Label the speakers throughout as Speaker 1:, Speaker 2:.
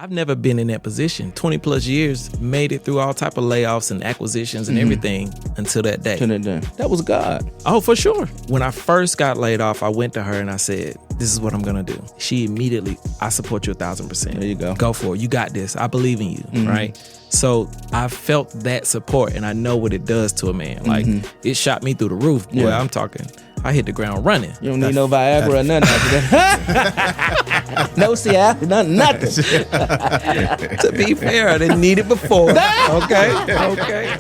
Speaker 1: I've never been in that position. 20 plus years, made it through all type of layoffs and acquisitions and everything until that day.
Speaker 2: That was God.
Speaker 1: Oh, for sure. When I first got laid off, I went to her and I said, this is what I'm going to do. She immediately, I support you 1,000%.
Speaker 2: There you go.
Speaker 1: Go for it. You got this. I believe in you, right? So I felt that support and I know what it does to a man. Like it shot me through the roof. Boy, I'm talking. I hit the ground running.
Speaker 2: You don't need no Viagra or nothing after that. No Cialis, nothing.
Speaker 1: To be fair, I didn't need it before. Okay.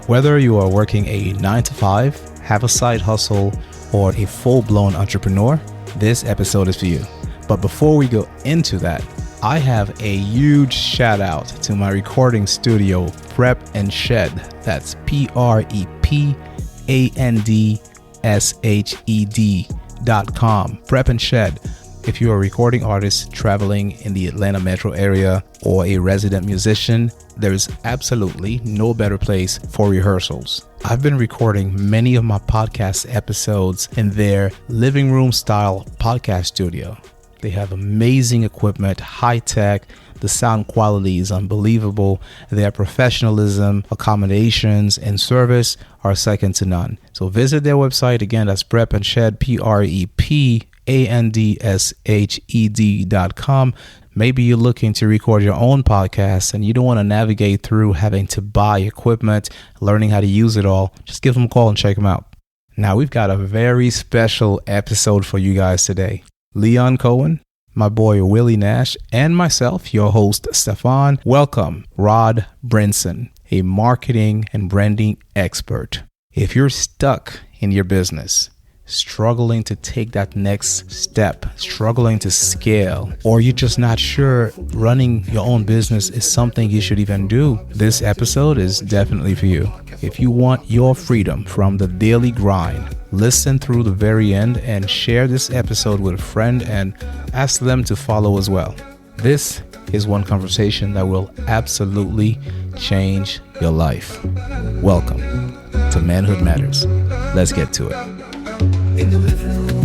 Speaker 3: Whether you are working a 9-to-5, have a side hustle, or a full-blown entrepreneur, this episode is for you. But before we go into that, I have a huge shout out to my recording studio, Prep and Shed. That's PrepandShed.com. Prep and Shed. If you're a recording artist traveling in the Atlanta metro area or a resident musician, there's absolutely no better place for rehearsals. I've been recording many of my podcast episodes in their living room style podcast studio. They have amazing equipment, high tech. The sound quality is unbelievable. Their professionalism, accommodations, and service are second to none. So visit their website. Again, that's Prep and Shed, PrepandShed.com. Maybe you're looking to record your own podcast and you don't want to navigate through having to buy equipment, learning how to use it all. Just give them a call and check them out. Now, we've got a very special episode for you guys today. Leon Cohen, my boy Willie Nash, and myself, your host, Stéphane, welcome Rod Brinson, a marketing and branding expert. If you're stuck in your business, struggling to take that next step, struggling to scale, or you're just not sure running your own business is something you should even do, this episode is definitely for you. If you want your freedom from the daily grind, listen through the very end and share this episode with a friend and ask them to follow as well. This is one conversation that will absolutely change your life. Welcome to Manhood Matters. Let's get to it.
Speaker 4: In the living room,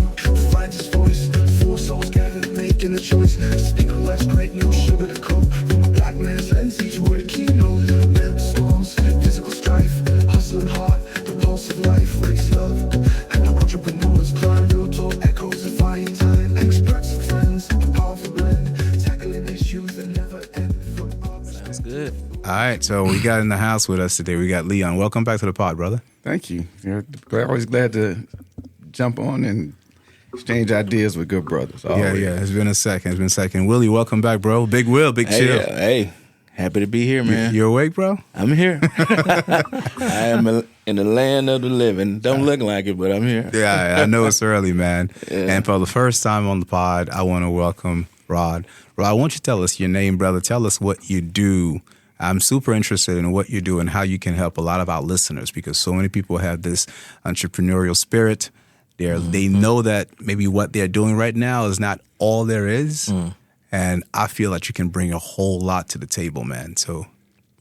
Speaker 4: finds his voice. 4 souls gathered, making a choice. Speak of life's great news, sugar to cope. From a black man's lens, each word a keynote. Mental storms, physical strife, hustling hard, the pulse of life, race love. And entrepreneurs climb real tall echoes of fine time. Experts and friends, a powerful blend, tackling issues that never end.
Speaker 1: Sounds good.
Speaker 3: All right, so we got in the house with us today. We got Leon. Welcome back to the pod, brother.
Speaker 5: Thank you. Always glad to jump on and exchange ideas with good brothers. Always.
Speaker 3: Yeah. It's been a second. Willie, welcome back, bro. Big Will, big chill.
Speaker 2: Hey, happy to be here, man.
Speaker 3: You awake, bro?
Speaker 2: I'm here. I am in the land of the living. Don't look like it, but I'm here.
Speaker 3: Yeah, I know it's early, man.
Speaker 2: Yeah.
Speaker 3: And for the first time on the pod, I want to welcome Rod. Rod, why don't you tell us your name, brother? Tell us what you do. I'm super interested in what you do and how you can help a lot of our listeners because so many people have this entrepreneurial spirit. They know that maybe what they're doing right now is not all there is. And I feel that you can bring a whole lot to the table, man. So,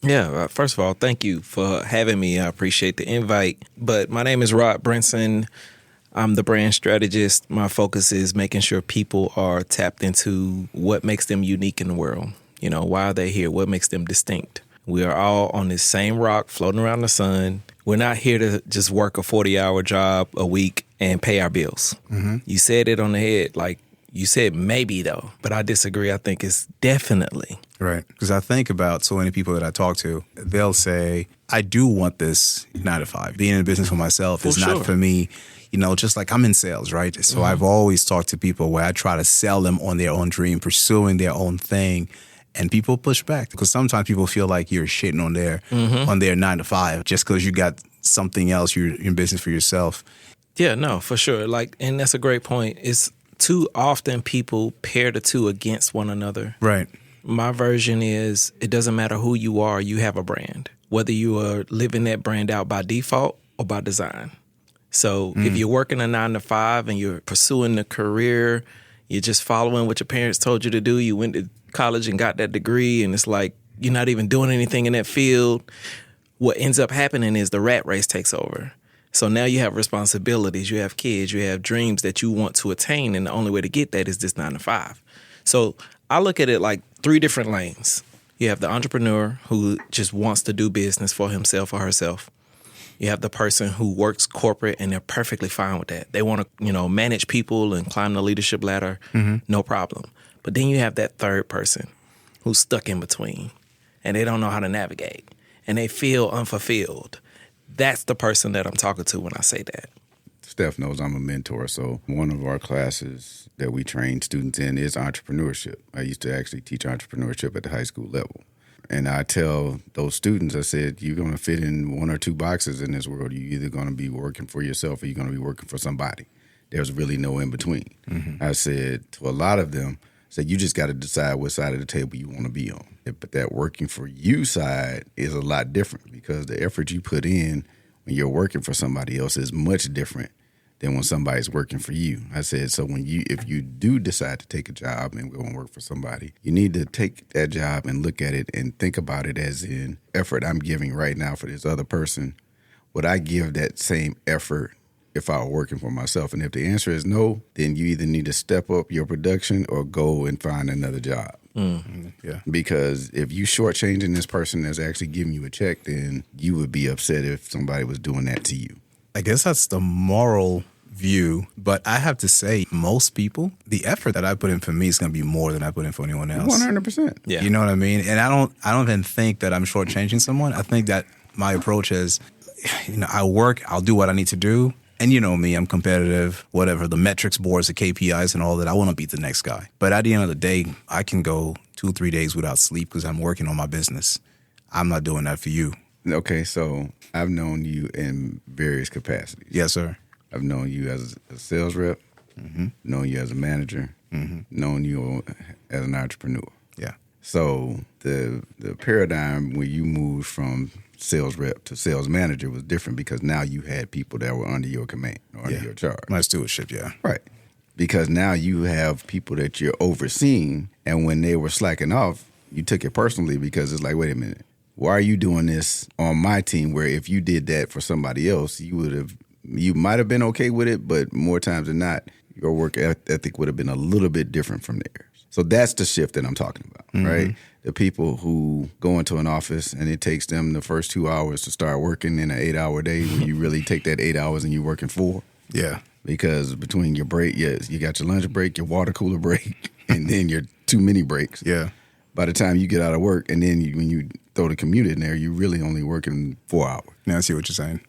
Speaker 1: Yeah, first of all, thank you for having me. I appreciate the invite. But my name is Rod Brinson. I'm the brand strategist. My focus is making sure people are tapped into what makes them unique in the world. You know, why are they here? What makes them distinct? We are all on this same rock floating around the sun. We're not here to just work a 40-hour job a week and pay our bills. You said it on the head. Like you said, maybe though, but I disagree. I think it's definitely.
Speaker 3: right. Because I think about so many people that I talk to, they'll say, I do want this 9 to 5. Being in business for myself is not for me. You know, just like I'm in sales, right? So I've always talked to people where I try to sell them on their own dream, pursuing their own thing. And people push back because sometimes people feel like you're shitting on their 9 to 5 just because you got something else, you're in business for yourself.
Speaker 1: Yeah, no, for sure. Like, and that's a great point. It's too often people pair the two against one another.
Speaker 3: Right.
Speaker 1: My version is it doesn't matter who you are, you have a brand. Whether you are living that brand out by default or by design. So if you're working a 9 to 5 and you're pursuing a career, you're just following what your parents told you to do, you went to college and got that degree, and it's like you're not even doing anything in that field. What ends up happening is the rat race takes over. So now you have responsibilities, you have kids, you have dreams that you want to attain, and the only way to get that is this 9 to 5. So I look at it like 3 different lanes. You have the entrepreneur who just wants to do business for himself or herself. You have the person who works corporate and they're perfectly fine with that. They want to, manage people and climb the leadership ladder, no problem. But then you have that third person who's stuck in between and they don't know how to navigate and they feel unfulfilled. That's the person that I'm talking to when I say that.
Speaker 5: Steph knows I'm a mentor, so one of our classes that we train students in is entrepreneurship. I used to actually teach entrepreneurship at the high school level. And I tell those students, I said, you're going to fit in 1 or 2 boxes in this world. You're either going to be working for yourself or you're going to be working for somebody. There's really no in between. I said to a lot of them, you just got to decide what side of the table you want to be on. But that working for you side is a lot different because the effort you put in when you're working for somebody else is much different than when somebody's working for you. I said, so if you do decide to take a job and go and work for somebody, you need to take that job and look at it and think about it as in effort I'm giving right now for this other person. Would I give that same effort if I were working for myself? And if the answer is no, then you either need to step up your production or go and find another job.
Speaker 3: Yeah.
Speaker 5: Because if you shortchanging this person that's actually giving you a check, then you would be upset if somebody was doing that to you.
Speaker 3: I guess that's the moral view, but I have to say, most people, the effort that I put in for me is going to be more than I put in for anyone else.
Speaker 5: 100%.
Speaker 1: Yeah.
Speaker 3: You know what I mean? And I don't even think that I'm shortchanging someone. I think that my approach is, I work, I'll do what I need to do. And you know me, I'm competitive, whatever, the metrics boards, the KPIs and all that. I want to beat the next guy. But at the end of the day, I can go 2-3 days without sleep because I'm working on my business. I'm not doing that for you.
Speaker 5: Okay, so I've known you in various capacities.
Speaker 3: Yes, sir.
Speaker 5: I've known you as a sales rep, known you as a manager, known you as an entrepreneur.
Speaker 3: Yeah.
Speaker 5: So the paradigm when you moved from sales rep to sales manager was different because now you had people that were under your command or under your charge.
Speaker 3: My stewardship, yeah.
Speaker 5: Right. Because now you have people that you're overseeing, and when they were slacking off, you took it personally because it's like, wait a minute, why are you doing this on my team where if you did that for somebody else, you might have been okay with it, but more times than not, your work ethic would have been a little bit different from theirs. So that's the shift that I'm talking about, right? The people who go into an office and it takes them the first 2 hours to start working in an 8-hour day when you really take that 8 hours and you're working 4.
Speaker 3: Yeah.
Speaker 5: Because between your break, yes, you got your lunch break, your water cooler break, and then your 2 mini breaks.
Speaker 3: Yeah.
Speaker 5: By the time you get out of work, and then when you throw the commute in there, you're really only working 4 hours.
Speaker 3: Now I see what you're saying.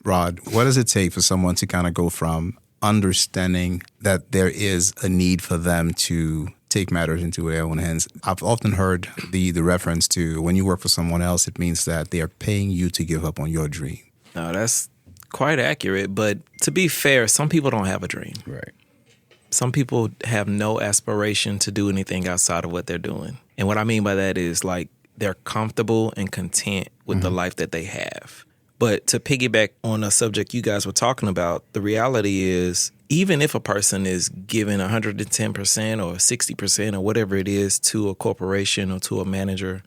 Speaker 3: Rod, what does it take for someone to kind of go from understanding that there is a need for them to take matters into their own hands? I've often heard the reference to when you work for someone else, it means that they are paying you to give up on your dream.
Speaker 1: No, that's quite accurate. But to be fair, some people don't have a dream.
Speaker 5: Right.
Speaker 1: Some people have no aspiration to do anything outside of what they're doing. And what I mean by that is like they're comfortable and content with the life that they have. But to piggyback on a subject you guys were talking about, the reality is even if a person is giving 110% or 60% or whatever it is to a corporation or to a manager,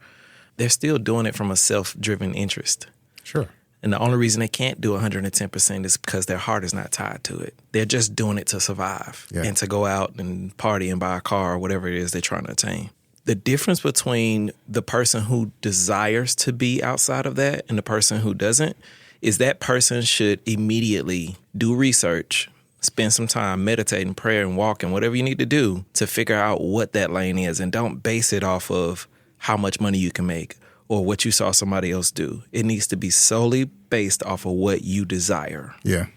Speaker 1: they're still doing it from a self-driven interest.
Speaker 3: Sure.
Speaker 1: And the only reason they can't do 110% is because their heart is not tied to it. They're just doing it to survive and to go out and party and buy a car or whatever it is they're trying to attain. The difference between the person who desires to be outside of that and the person who doesn't is that person should immediately do research, spend some time meditating, prayer, and walking, whatever you need to do to figure out what that lane is. And don't base it off of how much money you can make or what you saw somebody else do. It needs to be solely based off of what you desire.
Speaker 3: Yeah.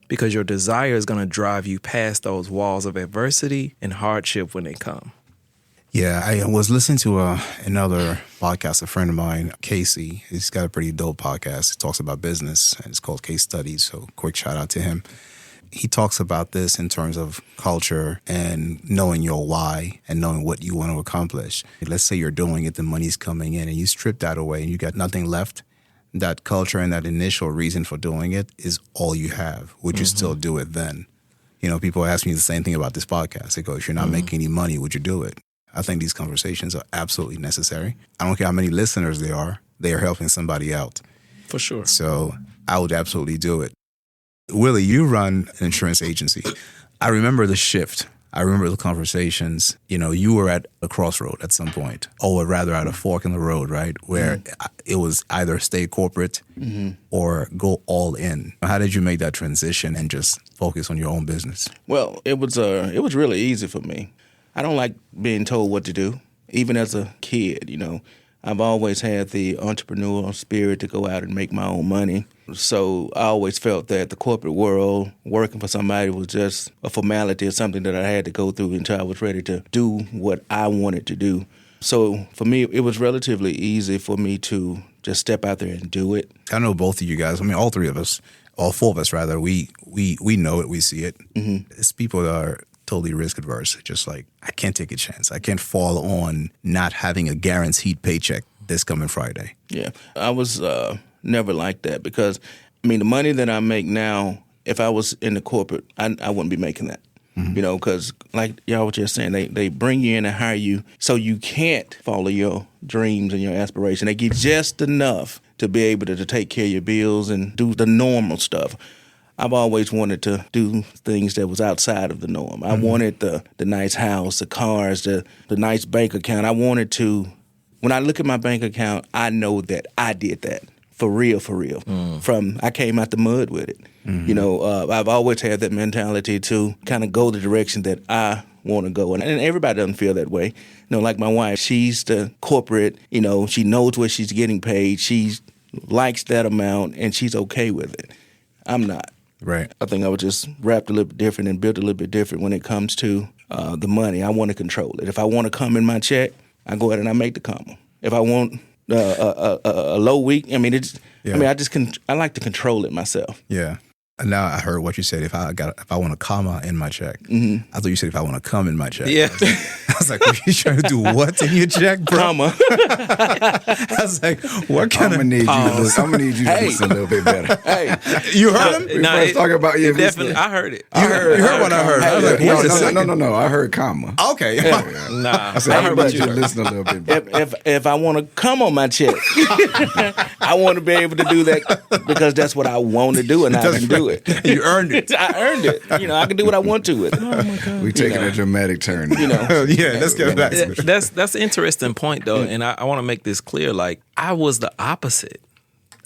Speaker 1: Because your desire is going to drive you past those walls of adversity and hardship when they come.
Speaker 3: Yeah, I was listening to another podcast, a friend of mine, Casey. He's got a pretty dope podcast. He talks about business, and it's called Case Studies, so quick shout out to him. He talks about this in terms of culture and knowing your why and knowing what you want to accomplish. Let's say you're doing it, the money's coming in, and you strip that away and you got nothing left. That culture and that initial reason for doing it is all you have. Would you still do it then? You know, people ask me the same thing about this podcast. They go, if you're not making any money, would you do it? I think these conversations are absolutely necessary. I don't care how many listeners they are helping somebody out.
Speaker 1: For sure.
Speaker 3: So I would absolutely do it. Willie, you run an insurance agency. I remember the shift I remember the conversations, you were at a crossroad at some point, or rather at a fork in the road, right? Where it was either stay corporate or go all in. How did you make that transition and just focus on your own business?
Speaker 2: Well, it was really easy for me. I don't like being told what to do. Even as a kid, I've always had the entrepreneurial spirit to go out and make my own money. So I always felt that the corporate world, working for somebody, was just a formality or something that I had to go through until I was ready to do what I wanted to do. So for me, it was relatively easy for me to just step out there and do it.
Speaker 3: I know both of you guys. I mean, all three of us, all four of us rather, we know it, we see it. It's people that are totally risk adverse. Just like, I can't take a chance. I can't fall on not having a guaranteed paycheck this coming Friday.
Speaker 2: Yeah, I was never like that because, the money that I make now, if I was in the corporate, I wouldn't be making that. Because like y'all were just saying, they bring you in and hire you so you can't follow your dreams and your aspiration. They give just enough to be able to take care of your bills and do the normal stuff. I've always wanted to do things that was outside of the norm. I wanted the nice house, the cars, the nice bank account. I wanted to, when I look at my bank account, I know that I did that for real. I came out the mud with it. I've always had that mentality to kind of go the direction that I want to go. And everybody doesn't feel that way. Like my wife, she's the corporate, she knows what she's getting paid. She likes that amount and she's okay with it. I'm not.
Speaker 3: Right.
Speaker 2: I think I was just wrapped a little bit different and built a little bit different when it comes to the money. I want to control it. If I want to come in my check, I go ahead and I make the comma. If I want a low week, I like to control it myself.
Speaker 3: Yeah. And now I heard what you said. If I want a comma in my check, I thought you said if I want to come in my check.
Speaker 1: Yeah.
Speaker 3: I was like, are you trying to do what in your check, bro?
Speaker 2: Comma.
Speaker 3: I was like, what kind
Speaker 5: I'm gonna need you to listen a little bit better.
Speaker 2: Hey,
Speaker 3: You heard him?
Speaker 5: We first talking about your
Speaker 1: Definitely, I heard it.
Speaker 3: You heard what I heard. I was like, wait a second.
Speaker 5: No. I heard comma.
Speaker 3: Okay.
Speaker 1: Nah,
Speaker 5: I said I
Speaker 1: heard
Speaker 5: heard
Speaker 1: what
Speaker 5: you
Speaker 1: you
Speaker 5: to
Speaker 1: heard.
Speaker 5: listen a little bit better.
Speaker 2: if I want to come on my check, I want to be able to do that because that's what I want to do and I can do it.
Speaker 3: You earned it.
Speaker 2: I earned it. I can do what I want to with it. Oh my God.
Speaker 5: We taking a dramatic turn.
Speaker 3: Yeah, let's get back to it.
Speaker 1: That's an interesting point, though, and I want to make this clear. Like, I was the opposite.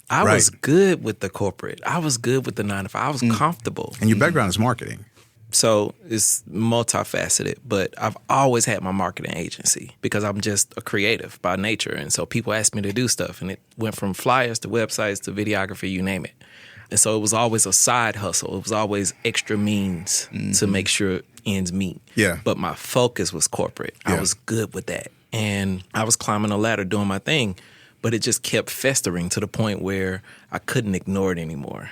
Speaker 1: I was good with the corporate. I was good with the 9 to 5. I was comfortable.
Speaker 3: And your background is marketing.
Speaker 1: So it's multifaceted, but I've always had my marketing agency because I'm just a creative by nature. And so people ask me to do stuff, and it went from flyers to websites to videography, you name it. And so it was always a side hustle. It was always extra means to make sure ends meet.
Speaker 3: Yeah.
Speaker 1: But my focus was corporate. I was good with that. And I was climbing a ladder doing my thing, but it just kept festering to the point where I couldn't ignore it anymore.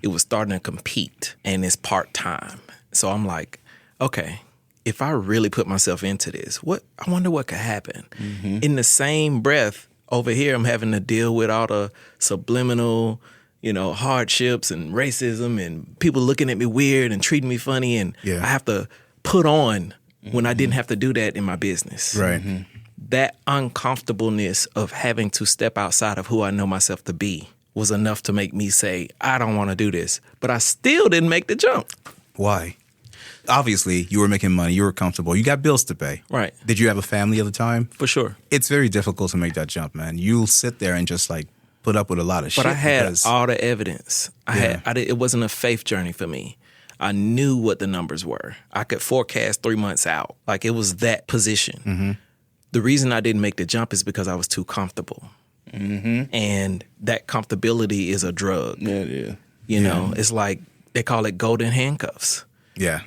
Speaker 1: It was starting to compete, and it's part-time. So I'm like, okay, if I really put myself into this, I wonder what could happen. In the same breath, over here, I'm having to deal with all the subliminal, hardships and racism and people looking at me weird and treating me funny. And I have to put on when I didn't have to do that in my business.
Speaker 3: Right.
Speaker 1: That uncomfortableness of having to step outside of who I know myself to be was enough to make me say, I don't want to do this. But I still didn't make the jump.
Speaker 3: Why? Obviously, you were making money. You were comfortable. You got bills to pay.
Speaker 1: Right.
Speaker 3: Did you have a family at the time?
Speaker 1: For sure.
Speaker 3: It's very difficult to make that jump, man. You'll sit there and just put up with a lot of shit.
Speaker 1: But I had
Speaker 3: because,
Speaker 1: all the evidence. It wasn't a faith journey for me. I knew what the numbers were. I could forecast 3 months out. Like, it was that position. The reason I didn't make the jump is because I was too comfortable. And that comfortability is a drug.
Speaker 2: Yeah, it is.
Speaker 1: It's like they call it golden handcuffs.
Speaker 3: Yeah.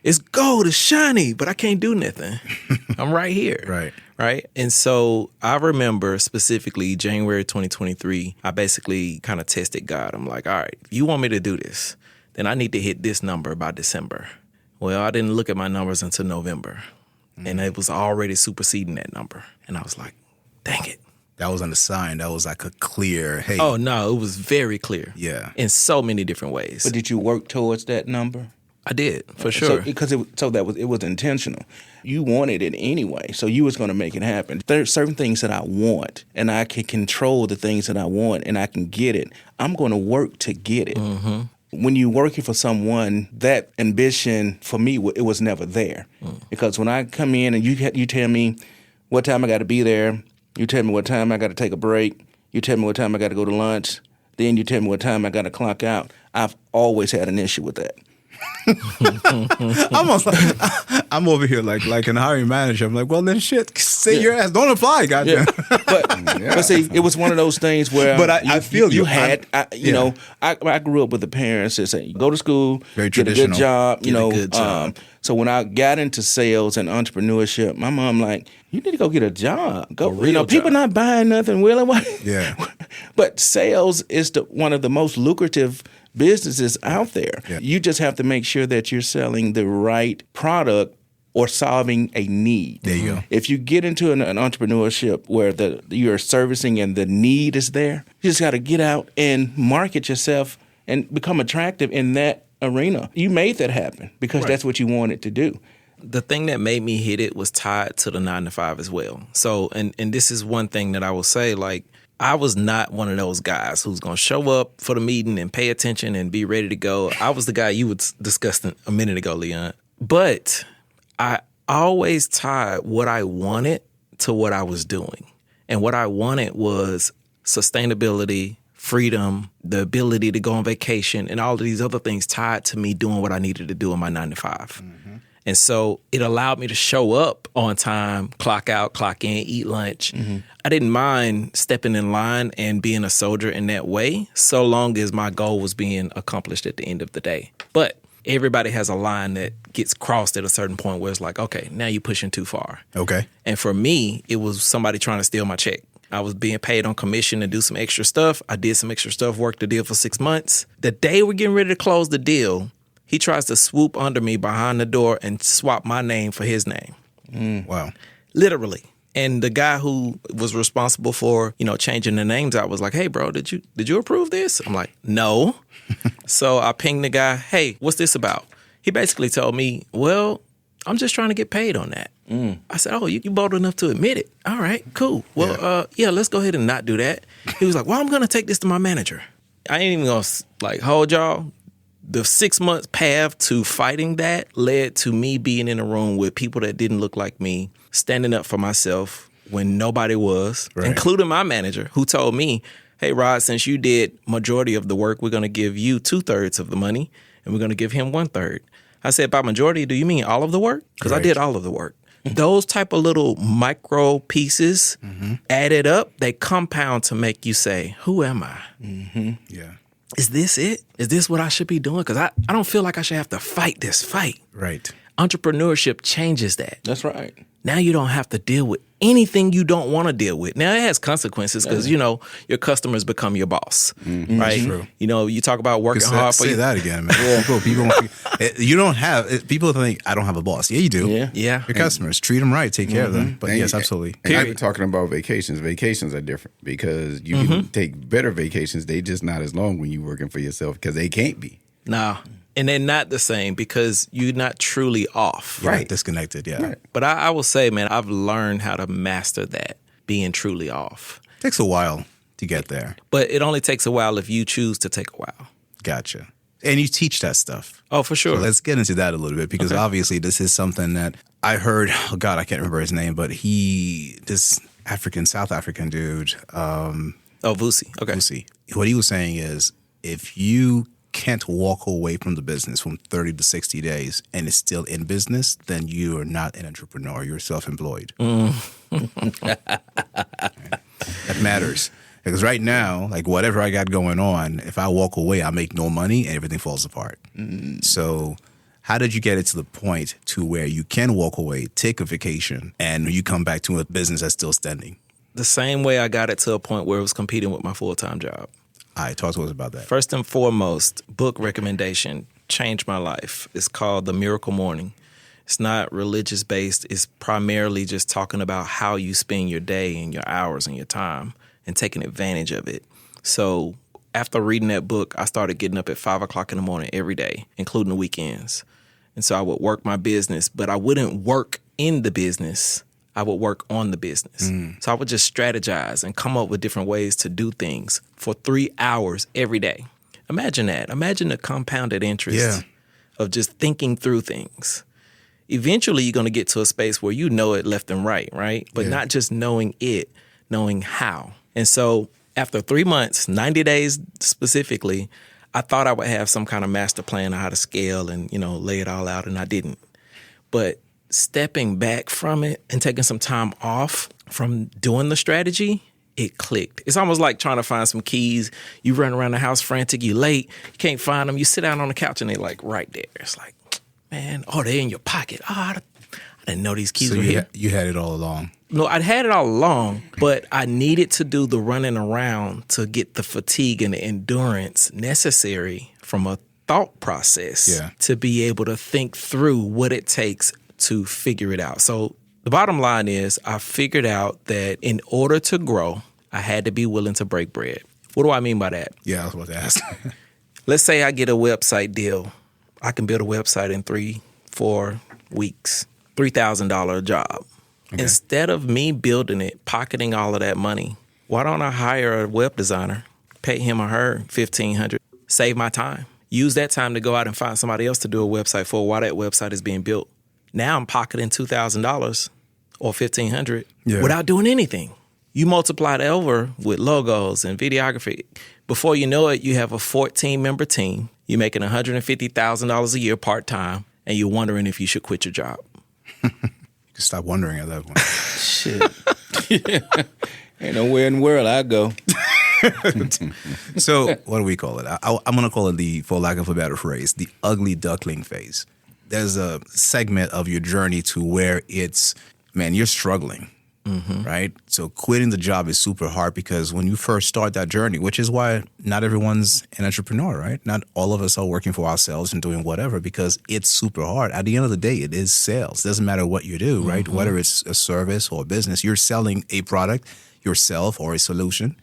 Speaker 1: It's gold, it's shiny, but I can't do nothing. I'm right here. Right. And so I remember specifically January 2023, I basically kind of tested God. I'm like, all right, if you want me to do this, then I need to hit this number by December. Well, I didn't look at my numbers until November, and it was already superseding that number. And I was like, dang it.
Speaker 3: That wasn't a sign. That was like a clear, hey.
Speaker 1: Oh, no, it was very clear.
Speaker 3: Yeah.
Speaker 1: In so many different ways.
Speaker 2: But did you work towards that number?
Speaker 1: I did, for sure.
Speaker 2: Because it was intentional. You wanted it anyway, so you was going to make it happen. There's certain things that I want, and I can control the things that I want, and I can get it. I'm going to work to get it. when you're working for someone, that ambition for me, it was never there. Because when I come in and you tell me what time I got to be there, you tell me what time I got to take a break, you tell me what time I got to go to lunch, then you tell me what time I got to clock out, I've always had an issue with that.
Speaker 3: I'm over here like an hiring manager. I'm like, well, then shit, say your ass, don't apply, goddamn.
Speaker 2: Yeah. But see, it was one of those things where.
Speaker 3: But I feel you.
Speaker 2: I grew up with the parents that say, go to school,
Speaker 3: very
Speaker 2: get a
Speaker 3: traditional,
Speaker 2: good job.
Speaker 1: Get a good job.
Speaker 2: So when I got into sales and entrepreneurship, my mom like, you need to go get a job. Go, people not buying nothing, Willie.
Speaker 3: Yeah.
Speaker 2: But sales is one of the most lucrative businesses out there.
Speaker 3: Yeah.
Speaker 2: You just have to make sure that you're selling the right product or solving a need.
Speaker 3: There you go.
Speaker 2: If you get into an entrepreneurship where you're servicing and the need is there, you just got to get out and market yourself and become attractive in that arena. You made that happen because that's what you wanted to do.
Speaker 1: The thing that made me hit it was tied to the 9-to-5 as well. So, and this is one thing that I will say, like, I was not one of those guys who's going to show up for the meeting and pay attention and be ready to go. I was the guy you were discussing a minute ago, Leon. But I always tied what I wanted to what I was doing. And what I wanted was sustainability, freedom, the ability to go on vacation, and all of these other things tied to me doing what I needed to do in my 9-to-5. Mm-hmm. And so it allowed me to show up on time, clock out, clock in, eat lunch. Mm-hmm. I didn't mind stepping in line and being a soldier in that way, so long as my goal was being accomplished at the end of the day. But everybody has a line that gets crossed at a certain point where it's like, okay, now you're pushing too far.
Speaker 3: Okay.
Speaker 1: And for me, it was somebody trying to steal my check. I was being paid on commission to do some extra stuff. I did some extra stuff, worked the deal for 6 months. The day we're getting ready to close the deal, he tries to swoop under me behind the door and swap my name for his name.
Speaker 3: Wow.
Speaker 1: Literally. And the guy who was responsible for, changing the names out was like, hey, bro, did you approve this? I'm like, no. So I pinged the guy, hey, what's this about? He basically told me, well, I'm just trying to get paid on that. I said, oh, you bold enough to admit it. All right, cool. Well, let's go ahead and not do that. He was like, well, I'm going to take this to my manager. I ain't even going to hold y'all. The 6 months path to fighting that led to me being in a room with people that didn't look like me, standing up for myself when nobody was, including my manager, who told me, hey, Rod, since you did majority of the work, we're going to give you 2/3 of the money, and we're going to give him 1/3. I said, by majority, do you mean all of the work? Because I did all of the work. Those type of little micro pieces added up, they compound to make you say, who am I?
Speaker 3: Mm-hmm. Yeah.
Speaker 1: Is this it? Is this what I should be doing? Because I don't feel like I should have to fight this fight.
Speaker 3: Right.
Speaker 1: Entrepreneurship changes that.
Speaker 2: That's right.
Speaker 1: Now you don't have to deal with anything you don't want to deal with. Now it has consequences because, your customers become your boss, right?
Speaker 3: That's true.
Speaker 1: You talk about working hard for
Speaker 3: say that again, man. People think I don't have a boss. Yeah, you do.
Speaker 1: Yeah.
Speaker 3: Your customers, treat them right, take care of them. But yes, absolutely.
Speaker 5: And I've been talking about vacations. Vacations are different because you can take better vacations. They just not as long when you're working for yourself because they can't be.
Speaker 1: Nah. And they're not the same because you're not truly off.
Speaker 3: You're disconnected, yeah. Right.
Speaker 1: But I will say, man, I've learned how to master that, being truly off.
Speaker 3: Takes a while to get there.
Speaker 1: But it only takes a while if you choose to take a while.
Speaker 3: Gotcha. And you teach that stuff.
Speaker 1: Oh, for sure.
Speaker 3: So let's get into that a little bit because obviously this is something that I heard, I can't remember his name, but this South African dude.
Speaker 1: Vusi. Okay.
Speaker 3: Vusi. What he was saying is if you can't walk away from the business from 30 to 60 days and it's still in business, then you are not an entrepreneur. You're self-employed. That matters. Because right now, like whatever I got going on, if I walk away, I make no money and everything falls apart. So how did you get it to the point to where you can walk away, take a vacation, and you come back to a business that's still standing?
Speaker 1: The same way I got it to a point where it was competing with my full-time job.
Speaker 3: All right, talk to us about that.
Speaker 1: First and foremost, book recommendation changed my life. It's called The Miracle Morning. It's not religious based. It's primarily just talking about how you spend your day and your hours and your time and taking advantage of it. So after reading that book, I started getting up at 5 o'clock in the morning every day, including the weekends. And so I would work my business, but I wouldn't work in the business. I would work on the business. So I would just strategize and come up with different ways to do things for 3 hours every day. Imagine that. Imagine the compounded interest of just thinking through things. Eventually, you're going to get to a space where you know it left and right? But not just knowing it, knowing how. And so after 3 months, 90 days specifically, I thought I would have some kind of master plan on how to scale and, lay it all out, and I didn't. But stepping back from it and taking some time off from doing the strategy, it clicked. It's almost like trying to find some keys. You run around the house frantic, you late, you can't find them. You sit down on the couch and they're like right there. It's like, man, they're in your pocket. I didn't know these keys were here.
Speaker 3: You had it all along.
Speaker 1: No, I'd had it all along, but I needed to do the running around to get the fatigue and the endurance necessary from a thought process to be able to think through what it takes to figure it out. So the bottom line is I figured out that in order to grow, I had to be willing to break bread. What do I mean by that?
Speaker 3: Yeah, I was about to ask.
Speaker 1: Let's say I get a website deal. I can build a website in 3-4 weeks, $3,000 job. Okay. Instead of me building it, pocketing all of that money, why don't I hire a web designer, pay him or her $1,500, save my time, use that time to go out and find somebody else to do a website for while that website is being built. Now I'm pocketing $2,000 or $1,500 without doing anything. You multiply that over with logos and videography. Before you know it, you have a 14-member team. You're making $150,000 a year part-time, and you're wondering if you should quit your job.
Speaker 3: You can stop wondering at that point.
Speaker 2: Shit. Ain't nowhere in the world I go.
Speaker 3: So what do we call it? I'm going to call it, for lack of a better phrase, the ugly duckling phase. There's a segment of your journey to where you're struggling. Right? So quitting the job is super hard because when you first start that journey, which is why not everyone's an entrepreneur, right? Not all of us are working for ourselves and doing whatever because it's super hard. At the end of the day, it is sales. It doesn't matter what you do, right? Whether it's a service or a business, you're selling a product yourself or a solution.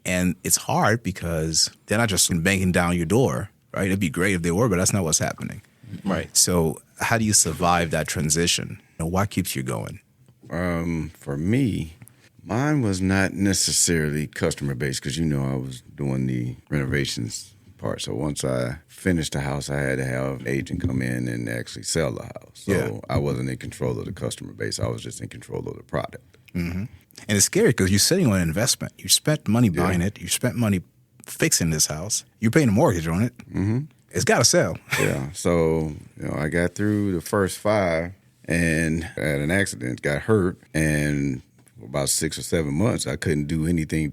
Speaker 3: And it's hard because they're not just banging down your door, right? It'd be great if they were, but that's not what's happening.
Speaker 1: Right.
Speaker 3: So how do you survive that transition? What keeps you going?
Speaker 5: For me, mine was not necessarily customer based because I was doing the renovations part. So once I finished the house, I had to have an agent come in and actually sell the house. So I wasn't in control of the customer base. I was just in control of the product.
Speaker 3: And it's scary because you're sitting on an investment. You spent money buying it. You spent money fixing this house. You're paying a mortgage on it. It's got to sell.
Speaker 5: Yeah. So I got through the first 5. And I had an accident, got hurt, and for about 6 or 7 months, I couldn't do anything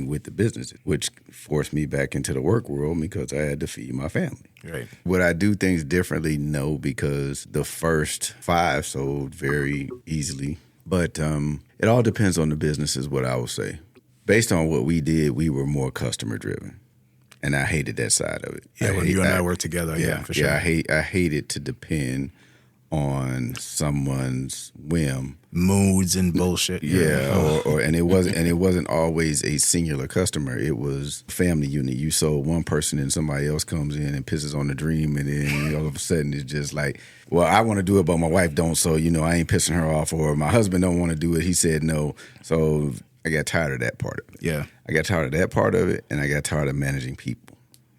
Speaker 5: with the business, which forced me back into the work world because I had to feed my family.
Speaker 3: Right.
Speaker 5: Would I do things differently? No, because the first 5 sold very easily. But it all depends on the business is what I would say. Based on what we did, we were more customer driven. And I hated that side of it.
Speaker 3: Yeah, when you and I work together, for sure.
Speaker 5: Yeah, I hated to depend on someone's whim,
Speaker 3: moods and bullshit.
Speaker 5: And it wasn't always a singular customer. It was a family unit. You sold one person and somebody else comes in and pisses on the dream, and then all of a sudden it's just like, well, I want to do it, but my wife don't, so I ain't pissing her off, or my husband don't want to do it. He said no. So I got tired of that part of it.
Speaker 3: Yeah.
Speaker 5: I got tired of that part of it, and I got tired of managing people.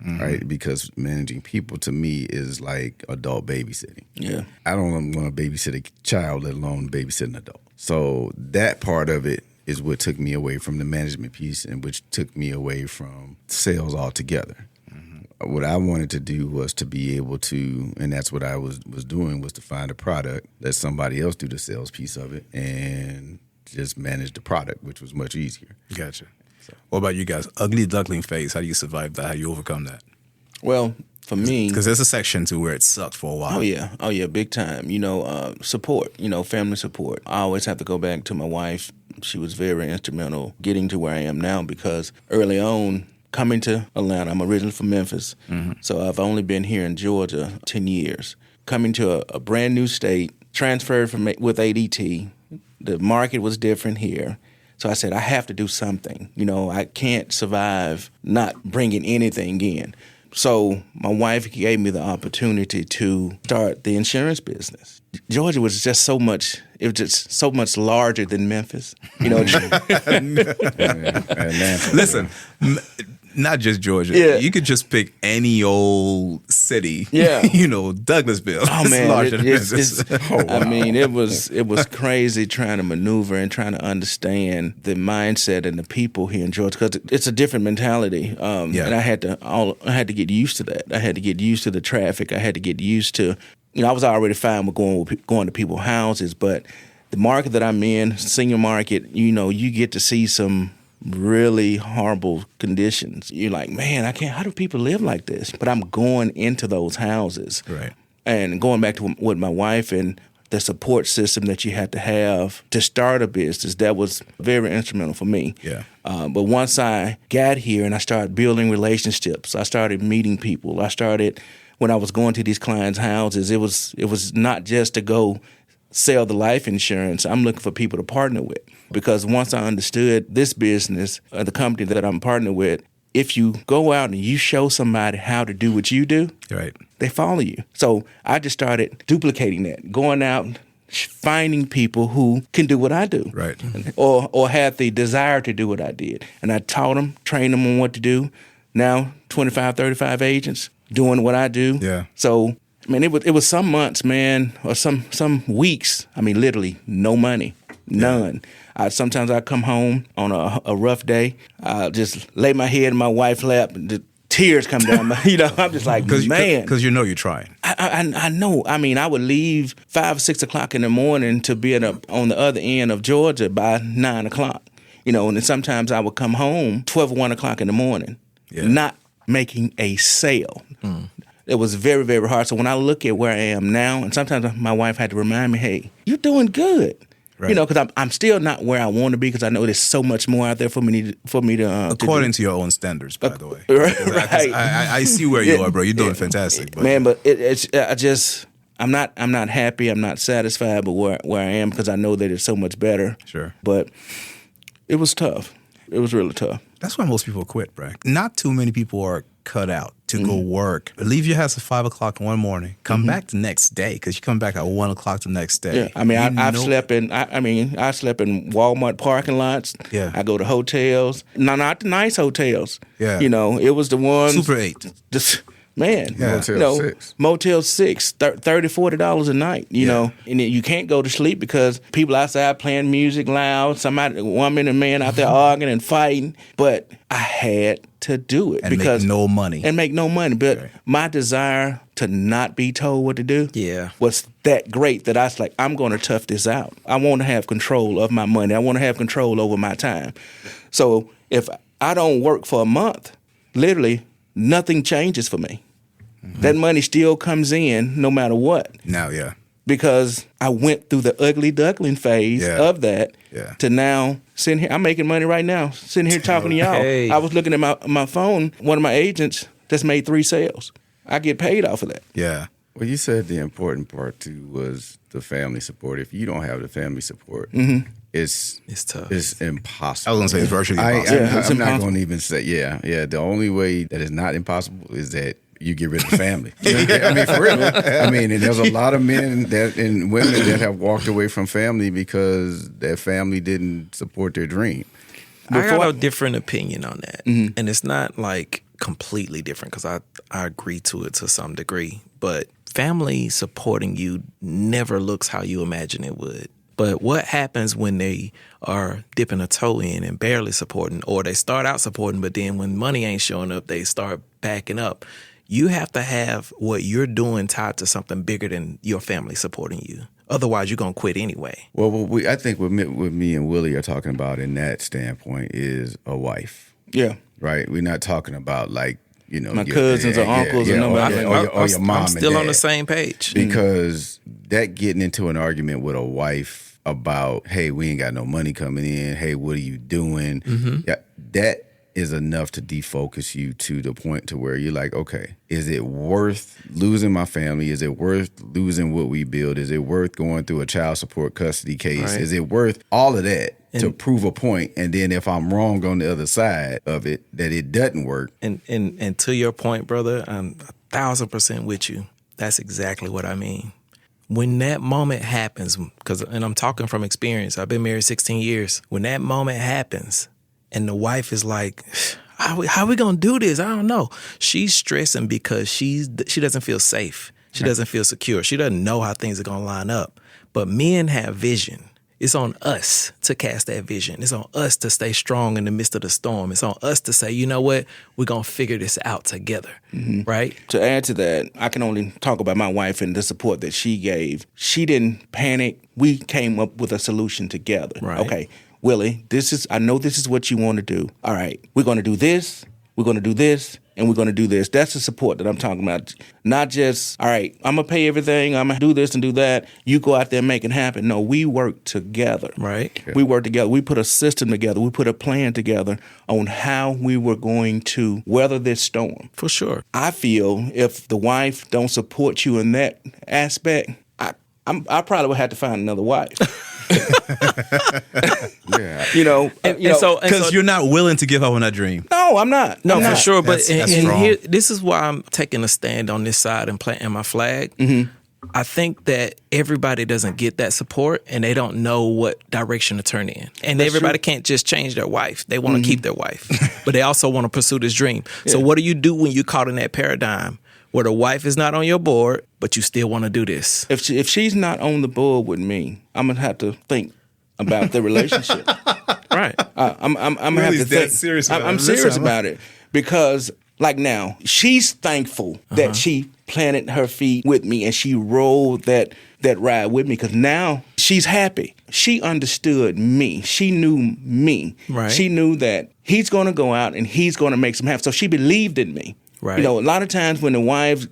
Speaker 5: Right? Because managing people to me is like adult babysitting.
Speaker 2: Yeah.
Speaker 5: I don't want to babysit a child, let alone babysit an adult. So that part of it is what took me away from the management piece and which took me away from sales altogether. What I wanted to do was to be able to, and that's what I was doing, was to find a product, let somebody else do the sales piece of it, and just manage the product, which was much easier.
Speaker 3: Gotcha. What about you guys? Ugly duckling phase. How do you survive that? How do you overcome that?
Speaker 2: Well, for me,
Speaker 3: because there's a section to where it sucked for a while.
Speaker 2: Oh yeah, big time. Support. Family support. I always have to go back to my wife. She was very instrumental getting to where I am now because early on, coming to Atlanta, I'm originally from Memphis, so I've only been here in Georgia 10 years. Coming to a brand new state, transferred with ADT. The market was different here. So I said, I have to do something. I can't survive not bringing anything in. So my wife gave me the opportunity to start the insurance business. Georgia was just so much larger than Memphis.
Speaker 3: Listen, Not just Georgia.
Speaker 2: Yeah.
Speaker 3: You could just pick any old city.
Speaker 2: Yeah.
Speaker 3: Douglasville.
Speaker 2: Oh
Speaker 3: It's
Speaker 2: man,
Speaker 3: larger than Memphis.
Speaker 2: I mean, it was crazy trying to maneuver and trying to understand the mindset and the people here in Georgia, because it's a different mentality. And I had to get used to that. I had to get used to the traffic. I had to get used to, I was already fine with going to people's houses, but the market that I'm in, senior market, you get to see some really horrible conditions. You're like, man, I can't. How do people live like this? But I'm going into those houses,
Speaker 3: Right.
Speaker 2: And going back to with my wife and the support system that you had to have to start a business. That was very instrumental for me.
Speaker 3: Yeah.
Speaker 2: But once I got here and I started building relationships, I started meeting people. When I was going to these clients' houses, it was not just to go sell the life insurance. I'm looking for people to partner with, because once I understood this business, the company that I'm partnered with, if you go out and you show somebody how to do what you do,
Speaker 3: Right.
Speaker 2: they follow you. So I just started duplicating that, going out, finding people who can do what I do,
Speaker 3: Right.
Speaker 2: or had the desire to do what I did. And I taught them, trained them on what to do. Now 25, 35 agents doing what I do.
Speaker 3: Yeah.
Speaker 2: So I mean, it was some months, man, or some weeks. I mean, literally no money, none. Sometimes I come home on a rough day. I just lay my head in my wife's lap, and the tears come down. I'm just like, man,
Speaker 3: because you're trying.
Speaker 2: I know. I mean, I would leave 5 or 6 o'clock in the morning to be on the other end of Georgia by 9 o'clock. And then sometimes I would come home 12 or 1 o'clock in the morning, not making a sale. It was very, very hard. So when I look at where I am now, and sometimes my wife had to remind me, hey, you're doing good.
Speaker 3: Right.
Speaker 2: Because I'm still not where I want to be, because I know there's so much more out there for me to
Speaker 3: According to your own standards, by the way.
Speaker 2: Right.
Speaker 3: I see where you are, bro. You're doing fantastic. But.
Speaker 2: Man, but I'm not happy. I'm not satisfied with where I am, because I know that it's so much better.
Speaker 3: Sure.
Speaker 2: But it was tough. It was really tough.
Speaker 3: That's why most people quit, bro. Not too many people are cut out to go work. Leave your house at 5 o'clock one morning. Come back the next day, because you come back at 1 o'clock the next day.
Speaker 2: Yeah, I mean, I slept in Walmart parking lots.
Speaker 3: Yeah,
Speaker 2: I go to hotels. No, not the nice hotels.
Speaker 3: Yeah,
Speaker 2: it was the ones
Speaker 3: Super 8.
Speaker 2: Just man,
Speaker 5: Motel 6.
Speaker 2: Motel 6, $30, $40 a night. You know, and you can't go to sleep because people outside playing music loud. A woman and man out there arguing and fighting. But I had to do it
Speaker 3: and make no money.
Speaker 2: But my desire to not be told what to do was that great that I was like, I'm going to tough this out. I want to have control of my money. I want to have control over my time. So if I don't work for a month, literally nothing changes for me. That money still comes in no matter what.
Speaker 3: Now,
Speaker 2: Because I went through the ugly duckling phase of that to now sitting here. I'm making money right now, sitting here talking to y'all. I was looking at my phone, one of my agents just made 3 sales. I get paid off of that.
Speaker 3: Yeah.
Speaker 5: Well, you said the important part, too, was the family support. If you don't have the family support, it's
Speaker 1: tough.
Speaker 5: It's impossible.
Speaker 3: I was going to say it's virtually impossible.
Speaker 5: I'm not going to even say, the only way that is not impossible is that you get rid of the family. I mean, for real. And there's a lot of men and women that have walked away from family because their family didn't support their dream.
Speaker 1: I got a different opinion on that. And it's not like completely different, because I agree to it to some degree. But family supporting you never looks how you imagine it would. But what happens when they are dipping a toe in and barely supporting, or they start out supporting, but then when money ain't showing up, they start backing up? You have to have what you're doing tied to something bigger than your family supporting you. Otherwise, you're going to quit anyway.
Speaker 5: Well, I think what me and Willie are talking about in that standpoint is a wife.
Speaker 2: Yeah.
Speaker 5: Right? We're not talking about my
Speaker 2: cousins or uncles or nobody.
Speaker 5: Or your mom
Speaker 1: I'm still
Speaker 5: and
Speaker 1: on
Speaker 5: dad.
Speaker 1: the same page.
Speaker 5: Because that getting into an argument with a wife about, hey, we ain't got no money coming in. Hey, what are you doing? Yeah, that is enough to defocus you to the point to where you're like, okay, is it worth losing my family? Is it worth losing what we build? Is it worth going through a child support custody case? Right. Is it worth all of that to prove a point? And then if I'm wrong on the other side of it, that it doesn't work.
Speaker 1: And to your point, brother, I'm 1,000% with you. That's exactly what I mean. When that moment happens, and I'm talking from experience, I've been married 16 years. When that moment happens, and the wife is like, how we gonna do this? I don't know. She's stressing because she doesn't feel safe. She doesn't feel secure. She doesn't know how things are gonna line up. But men have vision. It's on us to cast that vision. It's on us to stay strong in the midst of the storm. It's on us to say, you know what, we're gonna figure this out together, right?
Speaker 2: To add to that, I can only talk about my wife and the support that she gave. She didn't panic. We came up with a solution together.
Speaker 1: Right.
Speaker 2: Okay, Willie, I know this is what you want to do. All right, we're going to do this, we're going to do this, and we're going to do this. That's the support that I'm talking about. Not just, all right, I'm going to pay everything, I'm going to do this and do that. You go out there and make it happen. No, we work together.
Speaker 1: Right.
Speaker 2: We work together. We put a system together. We put a plan together on how we were going to weather this storm.
Speaker 1: For sure.
Speaker 2: I feel if the wife don't support you in that aspect, I probably would have to find another wife.
Speaker 5: Yeah.
Speaker 3: Because you're not willing to give up on that dream.
Speaker 2: No, I'm not.
Speaker 1: No,
Speaker 2: I'm
Speaker 1: for
Speaker 2: not.
Speaker 1: sure. But
Speaker 3: That's
Speaker 1: and
Speaker 3: strong.
Speaker 1: here, this is why I'm taking a stand on this side and planting my flag. I think that everybody doesn't get that support and they don't know what direction to turn in. And everybody can't just change their wife. They want to keep their wife, but they also want to pursue this dream. So what do you do when you're caught in that paradigm where the wife is not on your board, but you still want to do this?
Speaker 2: If she's not on the board with me, I'm gonna have to think about the relationship.
Speaker 1: Right.
Speaker 2: I'm gonna have to
Speaker 3: that
Speaker 2: think.
Speaker 3: serious about
Speaker 2: I'm
Speaker 3: it.
Speaker 2: serious
Speaker 3: Listen,
Speaker 2: about it because, like now, she's thankful that she planted her feet with me and she rolled that ride with me because now she's happy. She understood me. She knew me.
Speaker 1: Right.
Speaker 2: She knew that he's going to go out and he's going to make some happen. So she believed in me.
Speaker 1: Right.
Speaker 2: You know, a lot of times when the wives,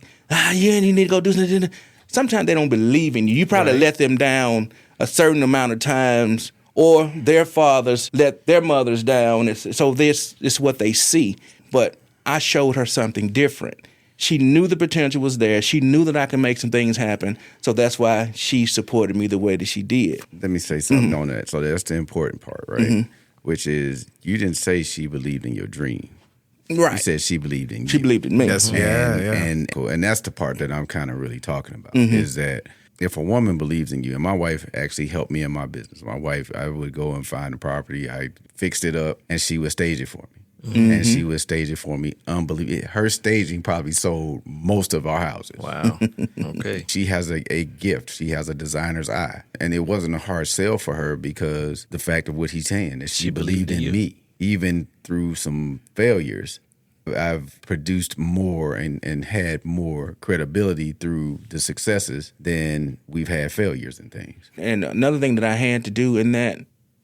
Speaker 2: you need to go do something. Sometimes they don't believe in you. You probably let them down a certain amount of times, or their fathers let their mothers down. So this is what they see. But I showed her something different. She knew the potential was there. She knew that I could make some things happen. So that's why she supported me the way that she did.
Speaker 5: Let me say something on that. So that's the important part, right? Which is you didn't say she believed in your dream.
Speaker 2: Right.
Speaker 5: You said she believed in you.
Speaker 2: She believed in me.
Speaker 3: That's
Speaker 5: And that's the part that I'm kind of really talking about is that if a woman believes in you, and my wife actually helped me in my business. My wife, I would go and find the property, I fixed it up, and she would stage it for me. And she would stage it for me. Unbelievable. Her staging probably sold most of our houses.
Speaker 1: Wow. Okay.
Speaker 5: She has a gift. She has a designer's eye. And it wasn't a hard sell for her because the fact of what he's saying is she believed in
Speaker 1: you.
Speaker 5: me. Even through some failures, I've produced more and had more credibility through the successes than we've had failures and things.
Speaker 2: And another thing that I had to do in that,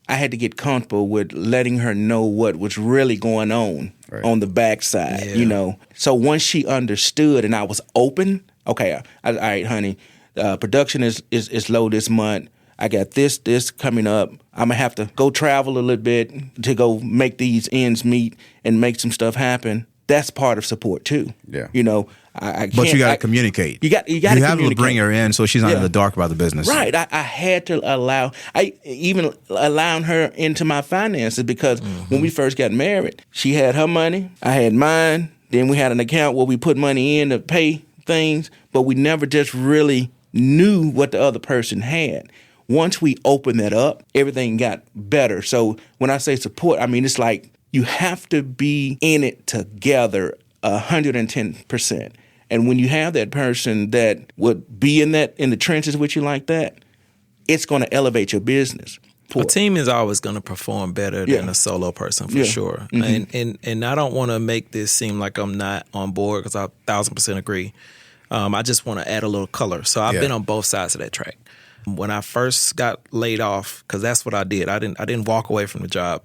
Speaker 2: I had to get comfortable with letting her know what was really going on the backside, you know. So once she understood and I was open, okay, all right, honey, production is low this month. I got this coming up. I'm going to have to go travel a little bit to go make these ends meet and make some stuff happen. That's part of support too.
Speaker 5: Yeah.
Speaker 2: You know, I can't.
Speaker 3: But you got to communicate.
Speaker 2: You got to
Speaker 3: have to bring her in so she's not in the dark about the business.
Speaker 2: Right. I had to even allowing her into my finances because when we first got married, she had her money, I had mine. Then we had an account where we put money in to pay things, but we never just really knew what the other person had. Once we opened that up, everything got better. So when I say support, I mean, it's like you have to be in it together 110%. And when you have that person that would be in the trenches with you like that, it's going to elevate your business.
Speaker 1: A team is always going to perform better than a solo person for sure. And I don't want to make this seem like I'm not on board because I 1,000% agree. I just want to add a little color. So I've been on both sides of that track. When I first got laid off, because that's what I did. I didn't walk away from the job.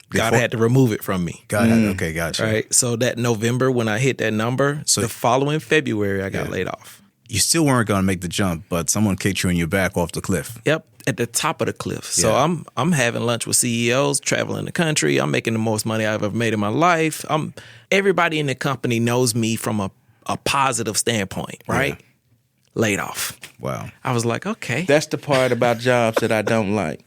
Speaker 1: God had to remove it from me.
Speaker 3: Okay, gotcha.
Speaker 1: Right. So that November when I hit that number, the following February I got laid off.
Speaker 3: You still weren't going to make the jump, but someone kicked you in your back off the cliff.
Speaker 1: Yep, at the top of the cliff. So I'm having lunch with CEOs, traveling the country. I'm making the most money I've ever made in my life. Everybody in the company knows me from a positive standpoint, right? Yeah. Laid off.
Speaker 3: Wow.
Speaker 1: I was like, okay.
Speaker 2: That's the part about jobs that I don't like.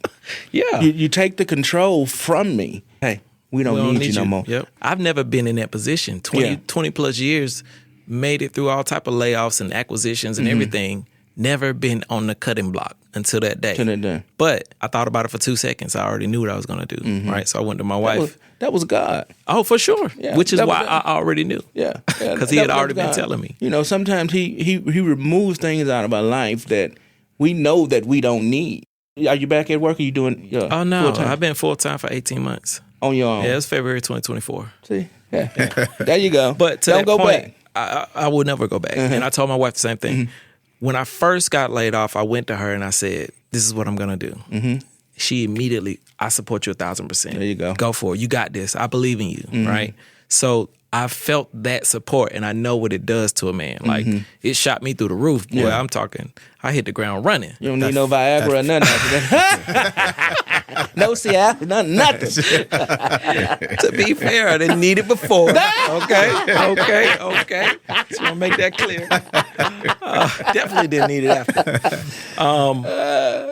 Speaker 1: Yeah.
Speaker 2: You take the control from me. Hey, we don't need you no more.
Speaker 1: Yep. I've never been in that position. 20 plus years, made it through all type of layoffs and acquisitions and everything. Never been on the cutting block until that day.
Speaker 2: To that day.
Speaker 1: But I thought about it for 2 seconds. I already knew what I was going to do, right? So I went to my wife.
Speaker 2: That was God.
Speaker 1: Oh, for sure.
Speaker 2: Yeah,
Speaker 1: Which is
Speaker 2: that was
Speaker 1: why
Speaker 2: God.
Speaker 1: I already knew.
Speaker 2: Yeah.
Speaker 1: Because he had already been telling me.
Speaker 2: You know, sometimes he removes things out of our life that we know that we don't need. Are you back at work? Are you doing
Speaker 1: Oh, no.
Speaker 2: full-time?
Speaker 1: I've been full-time for 18 months.
Speaker 2: On your own?
Speaker 1: Yeah, it's February 2024.
Speaker 2: See? Yeah. There you go.
Speaker 1: But to
Speaker 2: don't
Speaker 1: that
Speaker 2: go
Speaker 1: point,
Speaker 2: back.
Speaker 1: I will never go back. And I told my wife the same thing. When I first got laid off, I went to her and I said, this is what I'm going to do. She immediately, I support you 1,000%.
Speaker 2: There you go.
Speaker 1: Go for it. You got this. I believe in you, right? So I felt that support, and I know what it does to a man. Like, it shot me through the roof. Boy,
Speaker 2: Yeah.
Speaker 1: I'm talking, I hit the ground running.
Speaker 2: You don't need no Viagra or nothing after that. No Cialis, nothing.
Speaker 1: To be fair, I didn't need it before. Okay. Just want to make that clear. Definitely didn't need it after.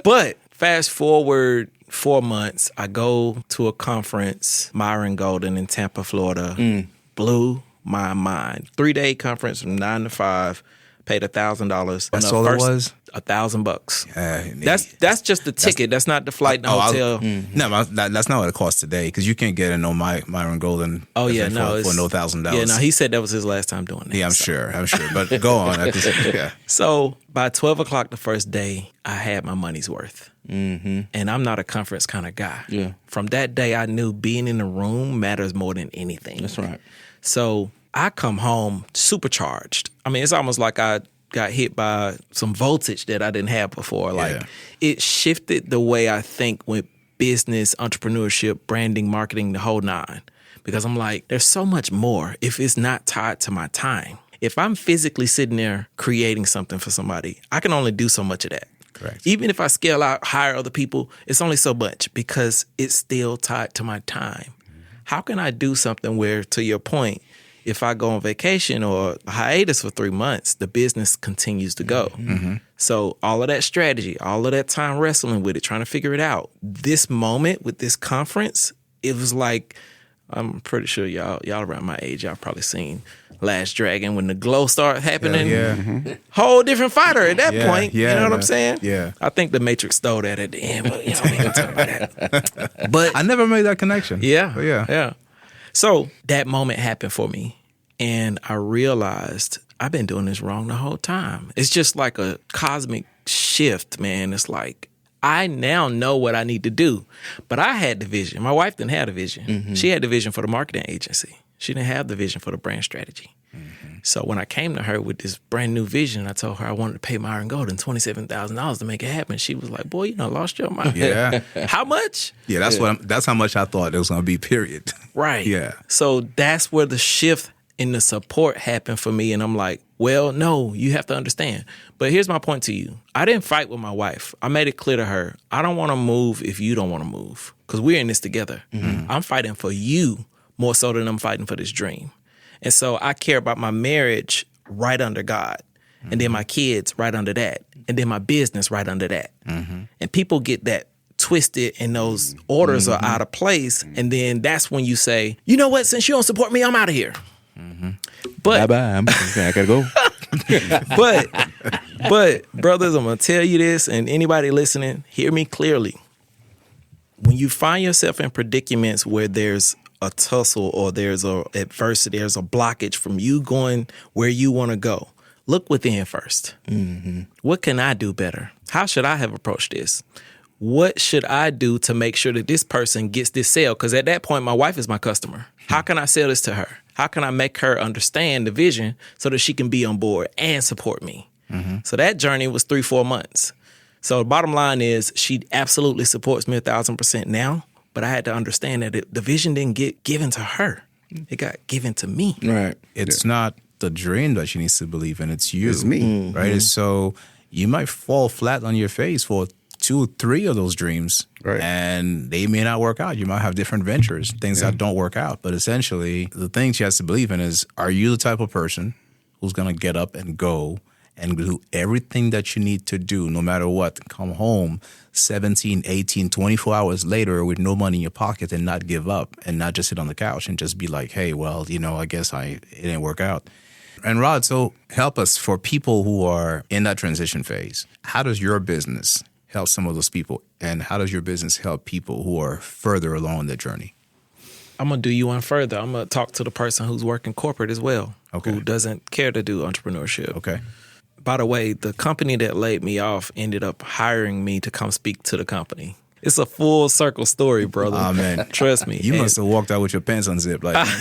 Speaker 1: But fast forward 4 months, I go to a conference, Myron Golden in Tampa, Florida. Blew my mind. 3-day conference from 9 to 5. Paid $1,000.
Speaker 3: That's all it was?
Speaker 1: $1,000. That's just the ticket. That's not the flight and the hotel.
Speaker 3: No, that's not what it costs today because you can't get in no Myron Golden.
Speaker 1: Oh yeah,
Speaker 3: for
Speaker 1: no,
Speaker 3: no $1,000.
Speaker 1: Yeah, no, he said that was his last time doing that.
Speaker 3: Yeah, I'm sure. But go on. Yeah.
Speaker 1: So by 12 o'clock the first day, I had my money's worth. And I'm not a conference kind of guy.
Speaker 2: Yeah.
Speaker 1: From that day, I knew being in the room matters more than anything.
Speaker 2: That's right.
Speaker 1: So I come home supercharged. I mean, it's almost like I got hit by some voltage that I didn't have before. Like, it shifted the way I think with business, entrepreneurship, branding, marketing, the whole nine. Because I'm like, there's so much more if it's not tied to my time. If I'm physically sitting there creating something for somebody, I can only do so much of that.
Speaker 3: Correct.
Speaker 1: Even if I scale out, hire other people, it's only so much because it's still tied to my time. How can I do something where, to your point, if I go on vacation or a hiatus for 3 months, the business continues to go. So all of that strategy, all of that time wrestling with it, trying to figure it out. This moment with this conference, it was like, I'm pretty sure y'all around my age, y'all probably seen Last Dragon when the glow started happening.
Speaker 3: Yeah.
Speaker 1: Whole different fighter at that point.
Speaker 3: Yeah,
Speaker 1: you know what I'm
Speaker 3: man.
Speaker 1: saying?
Speaker 3: Yeah.
Speaker 1: I think the Matrix stole that at the end, but you know, we ain't gonna talk about that. But
Speaker 3: I never made that connection.
Speaker 1: yeah.
Speaker 3: But yeah.
Speaker 1: Yeah. So that moment happened for me, and I realized I've been doing this wrong the whole time. It's just like a cosmic shift, man. It's like I now know what I need to do, but I had the vision. My wife didn't have the vision. She had the vision for the marketing agency. She didn't have the vision for the brand strategy. So when I came to her with this brand new vision, I told her I wanted to pay Myron Golden $27,000 to make it happen. She was like, "Boy, you done lost your mind."
Speaker 3: Yeah.
Speaker 1: How much?
Speaker 3: Yeah, that's how much I thought it was going to be, period.
Speaker 1: Right.
Speaker 3: Yeah.
Speaker 1: So that's where the shift in the support happened for me. And I'm like, well, no, you have to understand. But here's my point to you. I didn't fight with my wife. I made it clear to her, I don't want to move if you don't want to move because we're in this together. I'm fighting for you more so than I'm fighting for this dream. And so I care about my marriage right under God. And then my kids right under that. And then my business right under that. And people get that twisted and those orders are out of place. And then that's when you say, you know what, since you don't support me, I'm out of here. But
Speaker 2: Bye-bye. I gotta go.
Speaker 1: but brothers, I'm gonna tell you this, and anybody listening, hear me clearly. When you find yourself in predicaments where there's a tussle or there's a adversity, there's a blockage from you going where you want to go, look within first. What can I do better? How should I have approached this? What should I do to make sure that this person gets this sale? Because at that point, my wife is my customer. How can I sell this to her? How can I make her understand the vision so that she can be on board and support me? So that journey was 3-4 months. So the bottom line is she absolutely supports me 1,000% now, but I had to understand that the vision didn't get given to her. It got given to me.
Speaker 2: Right.
Speaker 3: It's not the dream that she needs to believe in. It's you.
Speaker 5: It's me.
Speaker 3: Right? So you might fall flat on your face for 2-3 of those dreams.
Speaker 5: Right.
Speaker 3: And they may not work out. You might have different ventures, things that don't work out. But essentially, the thing she has to believe in is, are you the type of person who's going to get up and go and do everything that you need to do, no matter what, come home 17, 18, 24 hours later with no money in your pocket and not give up and not just sit on the couch and just be like, hey, well, I guess it didn't work out. And Rod, so help us, for people who are in that transition phase, how does your business help some of those people? And how does your business help people who are further along their journey?
Speaker 1: I'm going to do you one further. I'm going to talk to the person who's working corporate as well, who doesn't care to do entrepreneurship.
Speaker 3: Okay.
Speaker 1: By the way, the company that laid me off ended up hiring me to come speak to the company. It's a full circle story, brother.
Speaker 3: Oh, man.
Speaker 1: Trust me.
Speaker 3: You must have walked out with your pants unzipped. Like, that's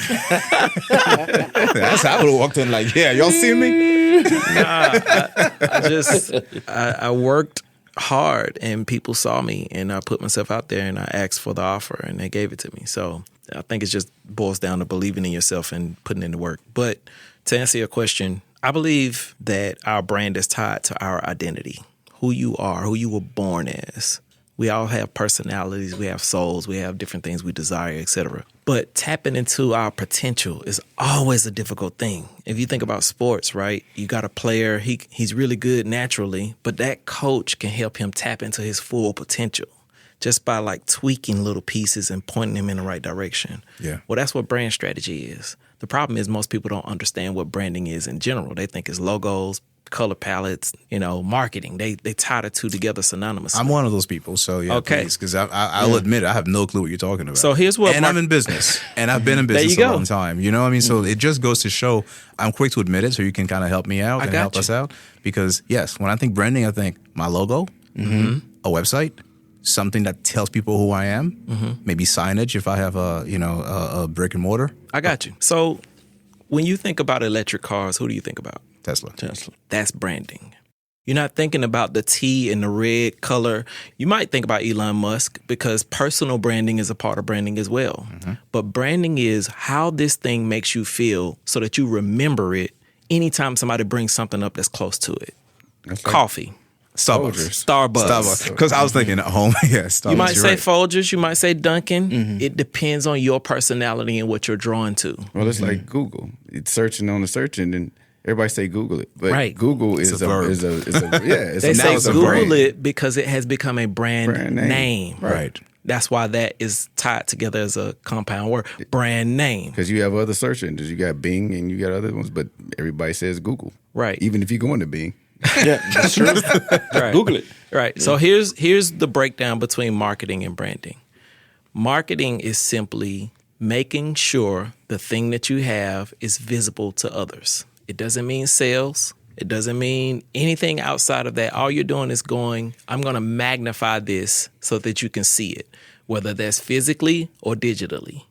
Speaker 3: how I would have walked in like, yeah, y'all see me?
Speaker 1: I worked hard and people saw me and I put myself out there and I asked for the offer and they gave it to me. So I think it just boils down to believing in yourself and putting in the work. But to answer your question, I believe that our brand is tied to our identity, who you are, who you were born as. We all have personalities, we have souls, we have different things we desire, etc. But tapping into our potential is always a difficult thing. If you think about sports, right? You got a player, he's really good naturally, but that coach can help him tap into his full potential just by like tweaking little pieces and pointing him in the right direction.
Speaker 3: Yeah.
Speaker 1: Well, that's what brand strategy is. The problem is most people don't understand what branding is in general. They think it's logos, color palettes, marketing. They tie the two together synonymously.
Speaker 3: I'm one of those people, so yeah,
Speaker 1: okay.
Speaker 3: Because I'll admit I have no clue what you're talking about.
Speaker 1: So here's what,
Speaker 3: and I'm in business, and I've been in business a long time. You know what I mean? So it just goes to show I'm quick to admit it, so you can kind of help me out and help us out. Because yes, when I think branding, I think my logo, a website, something that tells people who I am, maybe signage if I have a brick and mortar.
Speaker 1: I got you. So when you think about electric cars, who do you think about?
Speaker 3: Tesla.
Speaker 1: That's branding. You're not thinking about the T and the red color. You might think about Elon Musk because personal branding is a part of branding as well. But branding is how this thing makes you feel so that you remember it anytime somebody brings something up that's close to it. That's coffee. Starbucks.
Speaker 3: Because I was thinking at home, Starbucks.
Speaker 1: You might say Folgers, you might say Dunkin'. It depends on your personality and what you're drawn to.
Speaker 5: Well, it's like Google. It's searching on the search engine. Everybody say Google it, but Google is a verb.
Speaker 1: They say Google it because it has become a brand name.
Speaker 3: Right.
Speaker 1: That's why that is tied together as a compound word. Brand name.
Speaker 5: Because you have other search engines. You got Bing and you got other ones, but everybody says Google.
Speaker 1: Right.
Speaker 5: Even if you go into Bing.
Speaker 2: Yeah, that's true.
Speaker 1: Right.
Speaker 2: Google it.
Speaker 1: Right. Yeah. So here's the breakdown between marketing and branding. Marketing is simply making sure the thing that you have is visible to others. It doesn't mean sales. It doesn't mean anything outside of that. All you're doing is I'm going to magnify this so that you can see it, whether that's physically or digitally.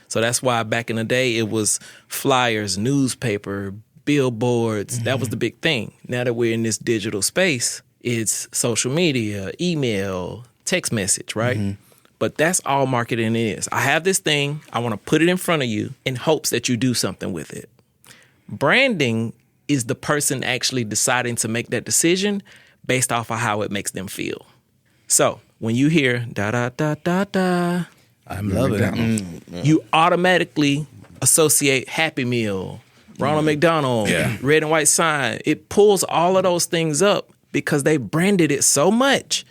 Speaker 1: So that's why back in the day, it was flyers, newspaper, billboards. That was the big thing. Now that we're in this digital space, it's social media, email, text message, right? But that's all marketing is. I have this thing. I want to put it in front of you in hopes that you do something with it. Branding is the person actually deciding to make that decision based off of how it makes them feel. So when you hear da da da da da,
Speaker 3: I'm loving it.
Speaker 1: You automatically associate Happy Meal, Ronald McDonald, red and white sign. It pulls all of those things up because they branded it so much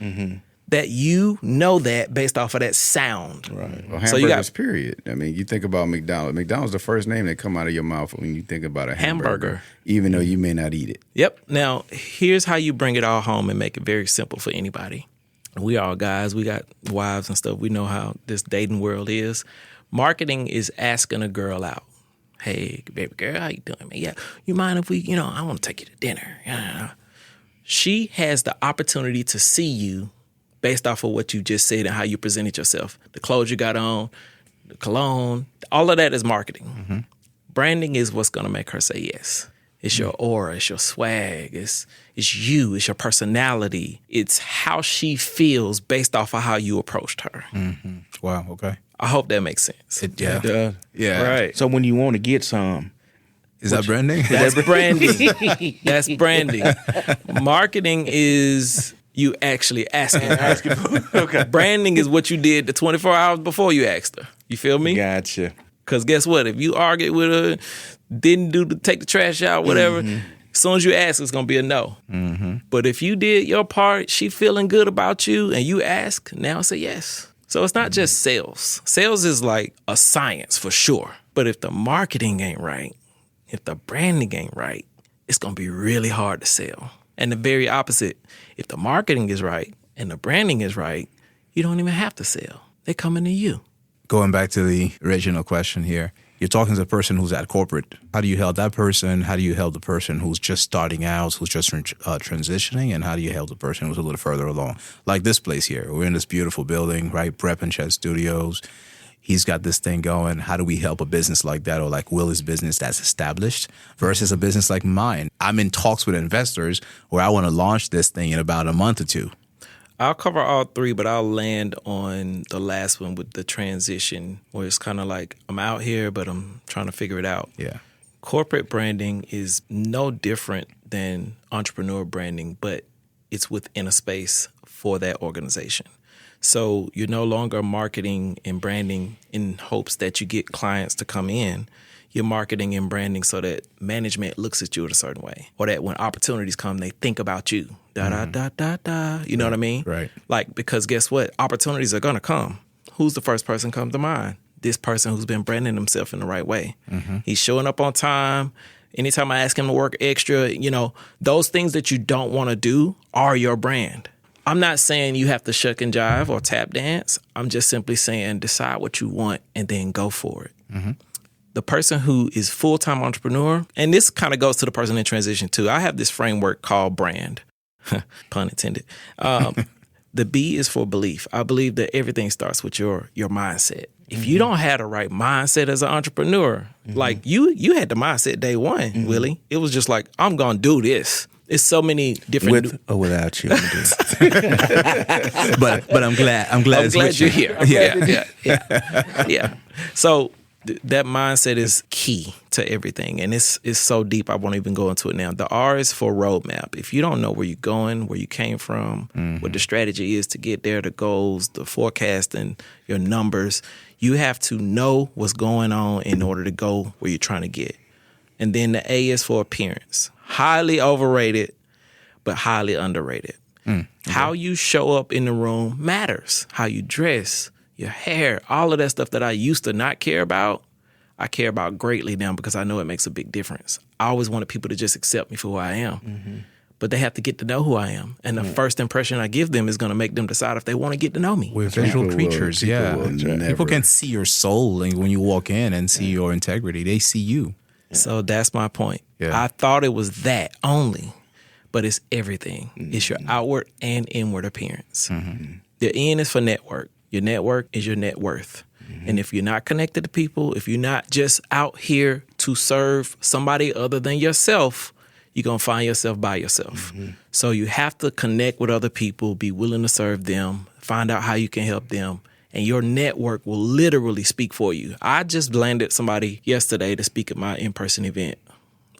Speaker 1: that you know that based off of that sound.
Speaker 5: Right. Well, hamburgers, period. I mean, you think about McDonald's. McDonald's is the first name that come out of your mouth when you think about a hamburger, even though you may not eat it.
Speaker 1: Yep. Now, here's how you bring it all home and make it very simple for anybody. We all guys, we got wives and stuff. We know how this dating world is. Marketing is asking a girl out. Hey, baby girl, how you doing, man? Yeah, you mind if we, I want to take you to dinner. Yeah. She has the opportunity to see you based off of what you just said and how you presented yourself. The clothes you got on, the cologne, all of that is marketing. Branding is what's going to make her say yes. It's your aura, it's your swag, it's you, it's your personality. It's how she feels based off of how you approached her.
Speaker 3: Wow, okay.
Speaker 1: I hope that makes sense.
Speaker 2: It does.
Speaker 3: Yeah.
Speaker 1: Right.
Speaker 2: So when you want to get some,
Speaker 3: is that branding?
Speaker 1: That's branding. That's branding. Marketing is you actually asking her. Okay. Branding is what you did the 24 hours before you asked her. You feel me?
Speaker 2: Gotcha.
Speaker 1: Because guess what? If you argued with her, didn't take the trash out, whatever, as soon as you ask, it's going to be a no. But if you did your part, she feeling good about you, and you ask, now it's a yes. So it's not just sales. Sales is like a science for sure. But if the marketing ain't right, If the branding ain't right, it's going to be really hard to sell. And the very opposite, if the marketing is right and the branding is right, you don't even have to sell. They're coming to you.
Speaker 3: Going back to the original question here, you're talking to the person who's at corporate. How do you help that person? How do you help the person who's just starting out, who's just transitioning? And how do you help the person who's a little further along? Like this place here. We're in this beautiful building, right? Prep and Chet Studios. He's got this thing going. How do we help a business like that, or like Willie's business that's established versus a business like mine? I'm in talks with investors where I want to launch this thing in about a month or two.
Speaker 1: I'll cover all three, but I'll land on the last one with the transition, where it's kind of like I'm out here, but I'm trying to figure it out.
Speaker 3: Yeah.
Speaker 1: Corporate branding is no different than entrepreneur branding, but it's within a space for that organization. So you're no longer marketing and branding in hopes that you get clients to come in. You're marketing and branding so that management looks at you in a certain way, or that when opportunities come, they think about you. You know what I mean?
Speaker 3: Right.
Speaker 1: Like, because guess what? Opportunities are going to come. Who's the first person come to mind? This person who's been branding himself in the right way. Mm-hmm. He's showing up on time. Anytime I ask him to work extra, those things that you don't want to do are your brand. I'm not saying you have to shuck and jive or tap dance. I'm just simply saying decide what you want and then go for it. Mm-hmm. The person who is full-time entrepreneur, and this kind of goes to the person in transition too. I have this framework called brand, pun intended. The B is for belief. I believe that everything starts with your mindset. If you don't have the right mindset as an entrepreneur, like you had the mindset day one, Willie. It was just like, I'm going to do this. It's so many different...
Speaker 2: With or without you.
Speaker 3: but I'm glad
Speaker 1: you're here. Yeah. So that mindset is key to everything. And it's so deep, I won't even go into it now. The R is for roadmap. If you don't know where you're going, where you came from, what the strategy is to get there, the goals, the forecasting, your numbers, you have to know what's going on in order to go where you're trying to get. And then the A is for appearance. Highly overrated, but highly underrated. How you show up in the room matters. How you dress, your hair, all of that stuff that I used to not care about, I care about greatly now because I know it makes a big difference. I always wanted people to just accept me for who I am. But they have to get to know who I am. And the first impression I give them is going to make them decide if they want to get to know me.
Speaker 3: We're visual creatures, People can see your soul when you walk in and see your integrity. They see you.
Speaker 1: So that's my point.
Speaker 3: Yeah.
Speaker 1: I thought it was that only, but it's everything. It's your outward and inward appearance. The N is for network. Your network is your net worth. And if you're not connected to people, if you're not just out here to serve somebody other than yourself, you're going to find yourself by yourself. So you have to connect with other people, be willing to serve them, find out how you can help them. And your network will literally speak for you. I just landed somebody yesterday to speak at my in-person event.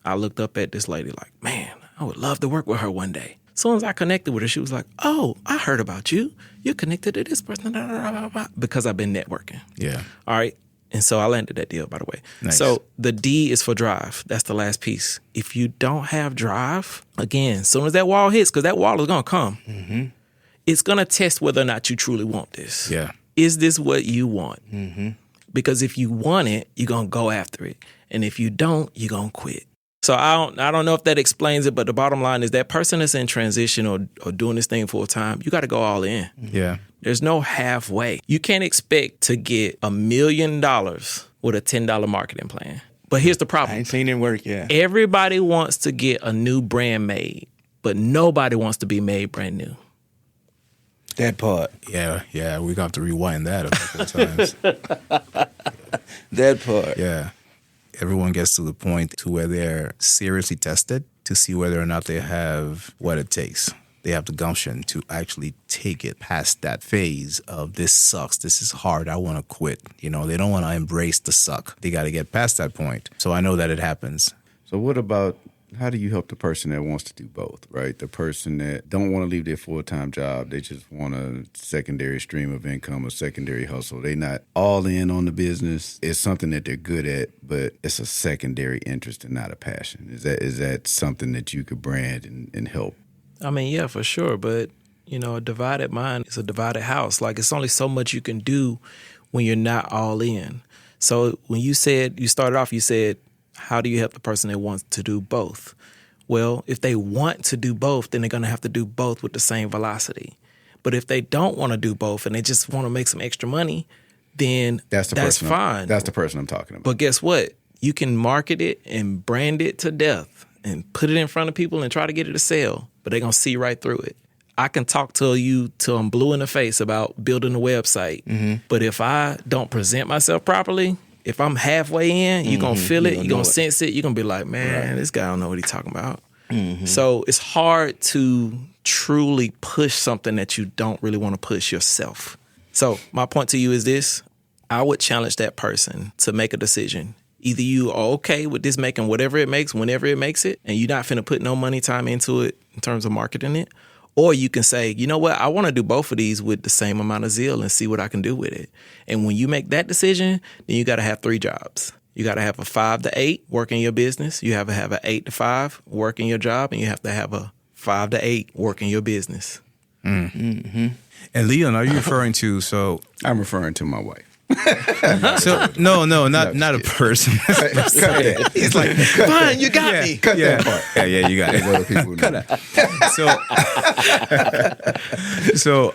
Speaker 1: I looked up at this lady like, man, I would love to work with her one day. As soon as I connected with her, she was like, oh, I heard about you. You're connected to this person, because I've been networking.
Speaker 3: Yeah.
Speaker 1: All right. And so I landed that deal, by the way.
Speaker 3: Nice.
Speaker 1: So the D is for drive. That's the last piece. If you don't have drive, again, as soon as that wall hits, because that wall is going to come, it's going to test whether or not you truly want this.
Speaker 3: Yeah.
Speaker 1: Is this what you want? Because if you want it, you're going to go after it. And if you don't, you're going to quit. So I don't know if that explains it, but the bottom line is that person that's in transition or doing this thing full time, you got to go all in.
Speaker 3: Yeah.
Speaker 1: There's no halfway. You can't expect to get $1 million with a $10 marketing plan. But here's the problem.
Speaker 2: I ain't seen it work yet.
Speaker 1: Everybody wants to get a new brand made, but nobody wants to be made brand new.
Speaker 2: That part.
Speaker 3: Yeah. We're going to have to rewind that a couple of times.
Speaker 2: That part.
Speaker 3: Yeah. Everyone gets to the point to where they're seriously tested to see whether or not they have what it takes. They have the gumption to actually take it past that phase of this sucks, this is hard, I want to quit. They don't want to embrace the suck. They got to get past that point. So I know that it happens.
Speaker 5: So what about, how do you help the person that wants to do both, right? The person that don't want to leave their full-time job. They just want a secondary stream of income, a secondary hustle. They not all in on the business. It's something that they're good at, but it's a secondary interest and not a passion. Is that something that you could brand and help?
Speaker 1: I mean, yeah, for sure. But, a divided mind is a divided house. Like, it's only so much you can do when you're not all in. So when you started off, you said, how do you help the person that wants to do both? Well, if they want to do both, then they're going to have to do both with the same velocity. But if they don't want to do both and they just want to make some extra money, then that's fine.
Speaker 5: That's the person I'm talking about.
Speaker 1: But guess what? You can market it and brand it to death and put it in front of people and try to get it to sell, but they're going to see right through it. I can talk to you till I'm blue in the face about building a website, but if I don't present myself properly, if I'm halfway in, you're going to feel it, you're going to sense it, you're going to be like, man, this guy don't know what he's talking about. So it's hard to truly push something that you don't really want to push yourself. So my point to you is this. I would challenge that person to make a decision. Either you are okay with this making whatever it makes, whenever it makes it, and you're not finna put no money, time into it in terms of marketing it. Or you can say, you know what, I want to do both of these with the same amount of zeal and see what I can do with it. And when you make that decision, then you got to have 3 jobs. You got to have a 5 to 8 work in your business. You have to have an 8 to 5 work in your job, and you have to have a 5 to 8 work in your business.
Speaker 3: And Leon, are you referring to
Speaker 5: I'm referring to my wife.
Speaker 3: Not a person.
Speaker 1: It's like, fine, you got me.
Speaker 5: Cut that part.
Speaker 3: Yeah, you got it.
Speaker 5: Other people know.
Speaker 3: So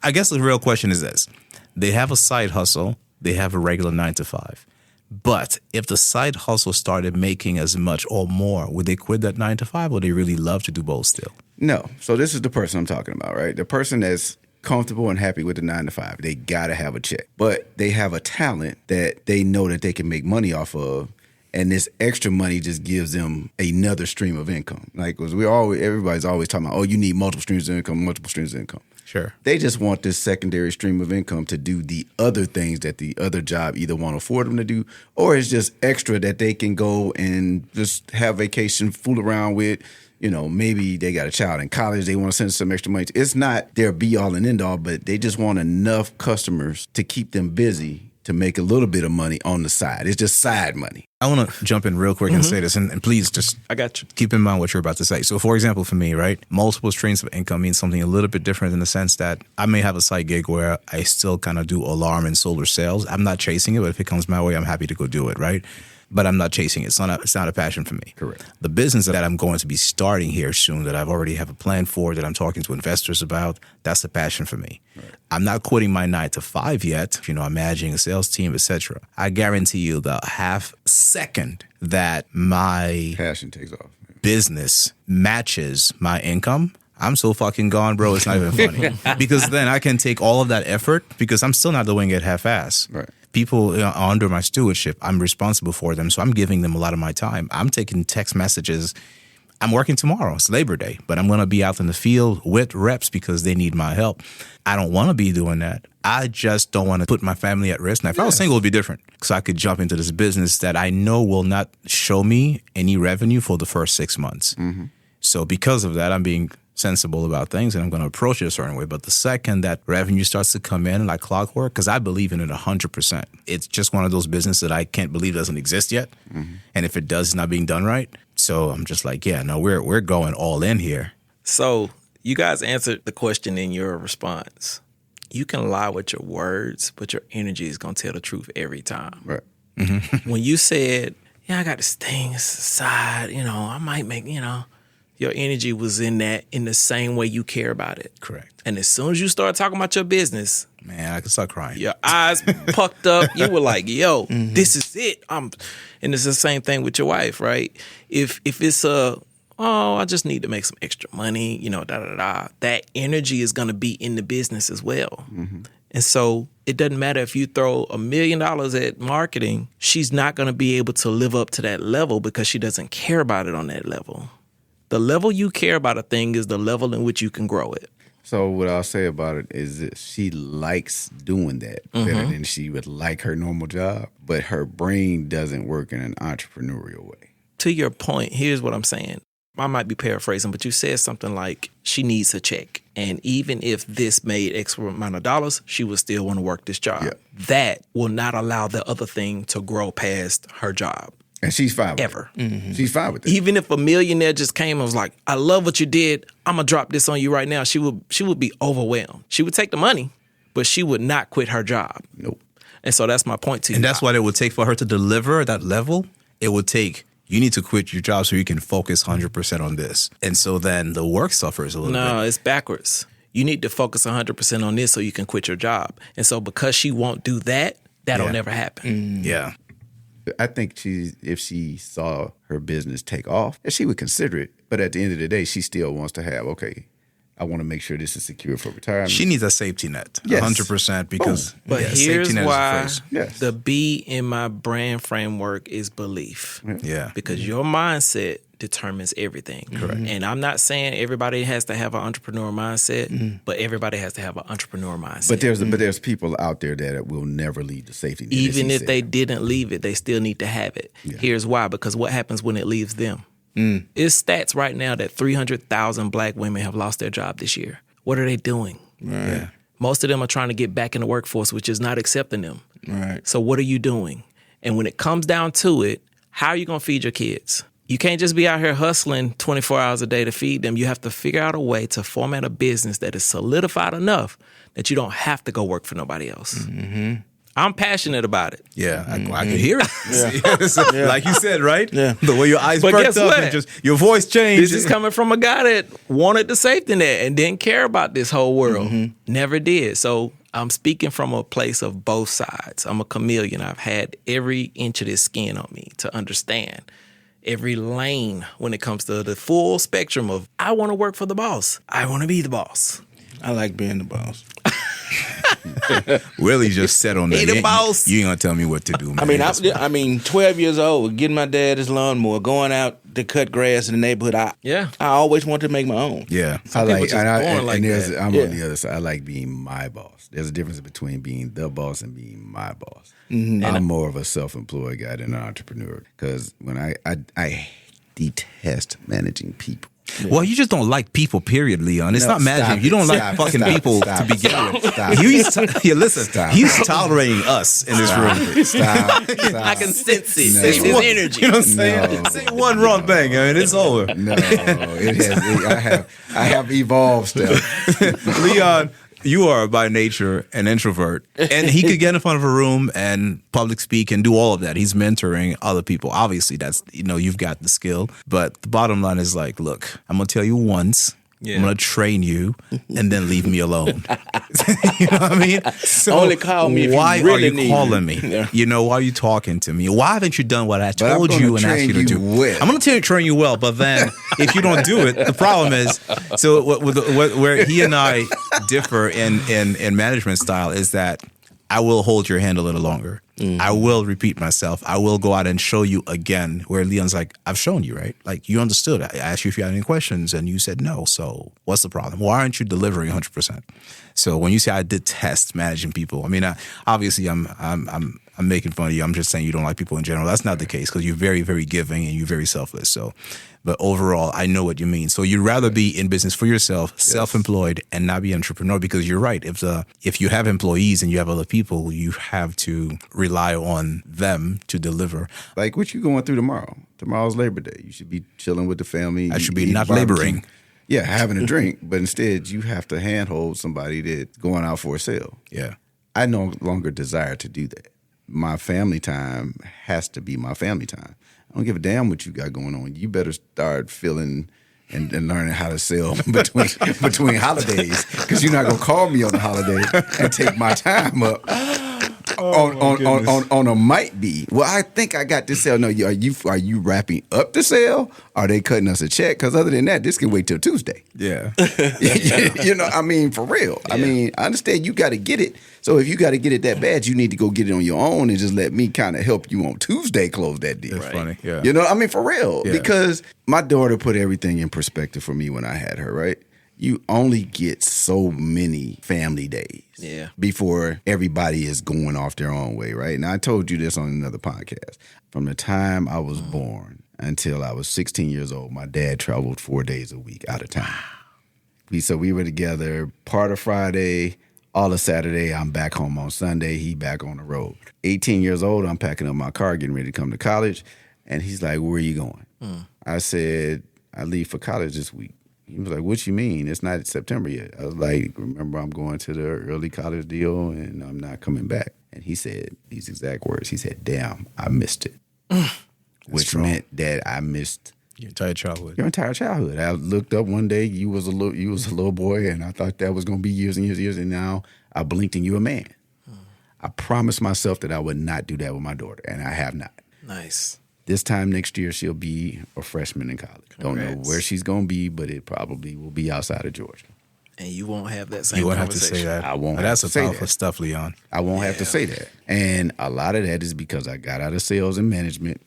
Speaker 3: I guess the real question is this. They have a side hustle. They have a regular 9 to 5. But if the side hustle started making as much or more, would they quit that 9 to 5, or they really love to do both still?
Speaker 5: No. So this is the person I'm talking about, right? The person that's comfortable and happy with the 9 to 5. They got to have a check. But they have a talent that they know that they can make money off of. And this extra money just gives them another stream of income. Like, because everybody's always talking about, you need multiple streams of income.
Speaker 3: Sure.
Speaker 5: They just want this secondary stream of income to do the other things that the other job either won't afford them to do, or it's just extra that they can go and just have vacation, fool around with. Maybe they got a child in college, they want to send some extra money. It's not their be-all and end-all, but they just want enough customers to keep them busy to make a little bit of money on the side. It's just side money.
Speaker 3: I want to jump in real quick and say this, and please just
Speaker 1: I got you.
Speaker 3: Keep in mind what you're about to say. So, for example, for me, right, multiple streams of income means something a little bit different in the sense that I may have a side gig where I still kind of do alarm and solar sales. I'm not chasing it, but if it comes my way, I'm happy to go do it, right? But I'm not chasing it. It's not a passion for me.
Speaker 5: Correct.
Speaker 3: The business that I'm going to be starting here soon, that I've already have a plan for, that I'm talking to investors about, that's a passion for me. Right. I'm not quitting my 9 to 5 yet. I'm managing a sales team, etc. I guarantee you the half second that my
Speaker 5: passion takes off,
Speaker 3: business matches my income, I'm so fucking gone, bro. It's not even funny. Because then I can take all of that effort because I'm still not doing it half-ass.
Speaker 5: Right.
Speaker 3: People are under my stewardship. I'm responsible for them, so I'm giving them a lot of my time. I'm taking text messages. I'm working tomorrow. It's Labor Day, but I'm going to be out in the field with reps because they need my help. I don't want to be doing that. I just don't want to put my family at risk. Now, if I was single, it would be different because I could jump into this business that I know will not show me any revenue for the first 6 months. So because of that, I'm being sensible about things and I'm going to approach it a certain way. But the second that revenue starts to come in like clockwork, because I believe in it 100%. It's just one of those businesses that I can't believe doesn't exist yet. And if it does, it's not being done right. So I'm just like, we're going all in here. So you guys answered the question in your response. You can lie with your words, but your energy is going to tell the truth every time.
Speaker 5: Right.
Speaker 1: When you said, I got this thing aside, I might make, your energy was in the same way you care about it.
Speaker 3: Correct.
Speaker 1: And as soon as you start talking about your business,
Speaker 3: man, I can start crying.
Speaker 1: Your eyes pucked up. You were like, this is it. And it's the same thing with your wife, right? If it's I just need to make some extra money, that energy is going to be in the business as well. And so it doesn't matter if you throw $1 million at marketing, she's not going to be able to live up to that level because she doesn't care about it on that level. The level you care about a thing is the level in which you can grow it.
Speaker 5: So what I'll say about it is that she likes doing that better than she would like her normal job, but her brain doesn't work in an entrepreneurial way.
Speaker 1: To your point, here's what I'm saying. I might be paraphrasing, but you said something like she needs a check. And even if this made X amount of dollars, she would still want to work this job.
Speaker 5: Yeah.
Speaker 1: That will not allow the other thing to grow past her job.
Speaker 5: And she's fine with
Speaker 1: Ever.
Speaker 5: it. She's fine with it.
Speaker 1: Even if a millionaire just came and was like, I love what you did, I'm going to drop this on you right now, she would be overwhelmed. She would take the money, but she would not quit her job.
Speaker 5: Nope.
Speaker 1: And so that's my point to you.
Speaker 3: And that's what it would take for her to deliver at that level it would take, you need to quit your job so you can focus 100% on this. And so then the work suffers a little bit.
Speaker 1: No, it's backwards. You need to focus 100% on this so you can quit your job. And so because she won't do that, that'll never happen.
Speaker 3: Yeah.
Speaker 5: I think if she saw her business take off, she would consider it. But at the end of the day, she still wants to have, okay, I want to make sure this is secure for retirement.
Speaker 3: She needs a safety net,
Speaker 5: Yes.
Speaker 3: 100%, because
Speaker 1: But here's
Speaker 3: safety net
Speaker 1: why
Speaker 3: is the phrase.
Speaker 5: Yes.
Speaker 1: the B in my brand framework is belief.
Speaker 3: Yeah.
Speaker 1: Because your mindset determines everything. Correct. And I'm not saying everybody has to have an entrepreneur mindset, but everybody has to have an entrepreneur mindset.
Speaker 5: But there's people out there that will never leave the safety net. as
Speaker 1: Even
Speaker 5: he
Speaker 1: if
Speaker 5: said.
Speaker 1: they didn't leave it, they still need to have it.
Speaker 5: Yeah.
Speaker 1: Here's why. Because what happens when it leaves them? It's stats right now that 300,000 black women have lost their job this year. What are they doing?
Speaker 2: Right.
Speaker 3: Yeah.
Speaker 1: Most of them are trying to get back in the workforce, which is not accepting them.
Speaker 2: Right.
Speaker 1: So what are you doing? And when it comes down to it, how are you going to feed your kids? You can't just be out here hustling 24 hours a day to feed them. You have to figure out a way to format a business that is solidified enough that you don't have to go work for nobody else. Mm-hmm. I'm passionate about it.
Speaker 3: Yeah, I can hear it. Like you said, right?
Speaker 2: Yeah.
Speaker 3: The way your eyes
Speaker 1: But
Speaker 3: perked
Speaker 1: guess
Speaker 3: up
Speaker 1: what?
Speaker 3: and just your voice changed.
Speaker 1: This is coming from a guy that wanted the safety net and didn't care about this whole world. Never did. So I'm speaking from a place of both sides. I'm a chameleon. I've had every inch of this skin on me to understand every lane when it comes to the full spectrum of I want to work for the boss. I want to be the boss.
Speaker 2: I like being the boss.
Speaker 3: Willie just said on that.
Speaker 1: He the boss.
Speaker 3: You ain't gonna tell me what to do, man.
Speaker 2: I mean, 12 years old, getting my dad his lawnmower, going out to cut grass in the neighborhood. I always wanted to make my own.
Speaker 3: Yeah.
Speaker 1: Some people just born like that.
Speaker 5: I'm on the other side. I like being my boss. There's a difference between being the boss and being my boss. I'm more of a self-employed guy than an entrepreneur because when I detest managing people.
Speaker 3: Well, you just don't like people, period, Leon. It's not managing. You don't like fucking people to begin with. Listen, he's tolerating us in this room.
Speaker 5: Stop.
Speaker 1: I can sense it.
Speaker 5: No.
Speaker 1: It's his energy.
Speaker 3: You know what I'm saying?
Speaker 5: No.
Speaker 3: Say one wrong thing, I mean, it's over.
Speaker 5: No, I have evolved, Steph.
Speaker 3: Leon, you are by nature an introvert, and he could get in front of a room and public speak and do all of that. He's mentoring other people. Obviously, that's, you've got the skill. But the bottom line is like, look, I'm gonna tell you once.
Speaker 1: Yeah.
Speaker 3: I'm gonna train you, and then leave me alone. You know what I mean? So
Speaker 2: Only call me if you
Speaker 3: why
Speaker 2: really
Speaker 3: are
Speaker 2: need
Speaker 3: you calling
Speaker 2: me.
Speaker 3: me? Why are you talking to me? Why haven't you done what I
Speaker 5: I'm
Speaker 3: told
Speaker 5: gonna
Speaker 3: you and asked
Speaker 5: train
Speaker 3: you to do?
Speaker 5: you well.
Speaker 3: I'm gonna train you well, but then if you don't do it, the problem is. So where he and I differ in management style is that I will hold your hand a little longer. I will repeat myself. I will go out and show you again. Where Leon's like, I've shown you, right? Like, you understood. I asked you if you had any questions, and you said no. So what's the problem? Why aren't you delivering 100%? So when you say I detest managing people, I mean, obviously I'm making fun of you. I'm just saying you don't like people in general. That's not the case because you're very, very giving and you're very selfless. So, but overall, I know what you mean. So you'd rather be in business for yourself, self-employed, and not be an entrepreneur because you're right. If you have employees and you have other people, you have to rely on them to deliver.
Speaker 5: Like what you going through tomorrow? Tomorrow's Labor Day. You should be chilling with the family.
Speaker 3: I should be
Speaker 5: eating
Speaker 3: not
Speaker 5: barbecue.
Speaker 3: laboring.
Speaker 5: Yeah, having a drink. But instead, you have to handhold somebody that's going out for a sale.
Speaker 3: Yeah.
Speaker 5: I no longer desire to do that. My family time has to be my family time. I don't give a damn what you got going on. You better start feeling and learning how to sell between holidays because you're not going to call me on the holiday and take my time up. On a might be. Well, I think I got this sale. No, are you wrapping up the sale? Are they cutting us a check? Because other than that, this can wait till Tuesday.
Speaker 3: Yeah.
Speaker 5: I mean, for real. Yeah. I mean, I understand you got to get it. So if you got to get it that bad, you need to go get it on your own and just let me kind of help you on Tuesday close that deal.
Speaker 3: That's funny. Yeah.
Speaker 5: I mean, for real. Yeah. Because my daughter put everything in perspective for me when I had her, right? You only get so many family days before everybody is going off their own way, right? And I told you this on another podcast. From the time I was born until I was 16 years old, my dad traveled 4 days a week out of town. So we were together part of Friday, all of Saturday. I'm back home on Sunday. He back on the road. 18 years old, I'm packing up my car, getting ready to come to college. And he's like, where are you going? I said, I leave for college this week. He was like, what you mean? It's not September yet. I was like, remember, I'm going to the early college deal and I'm not coming back. And he said these exact words. He said, damn, I missed it. which
Speaker 3: strong.
Speaker 5: meant that I missed
Speaker 3: Your entire childhood.
Speaker 5: your entire childhood. I looked up one day, you was a little boy, and I thought that was going to be years and years and years, and now I blinked and you a man. I promised myself that I would not do that with my daughter, and I have not.
Speaker 1: Nice.
Speaker 5: This time next year, she'll be a freshman in college. Don't know
Speaker 1: Congrats.
Speaker 5: where she's going to be, but it probably will be outside of Georgia.
Speaker 1: And you won't have that same
Speaker 3: You won't have to
Speaker 1: conversation.
Speaker 3: say that.
Speaker 5: I won't
Speaker 3: But
Speaker 5: have
Speaker 3: that's
Speaker 5: to
Speaker 3: a
Speaker 5: say
Speaker 3: powerful
Speaker 5: that.
Speaker 3: stuff, Leon.
Speaker 5: I won't have to say that. And a lot of that is because I got out of sales and management,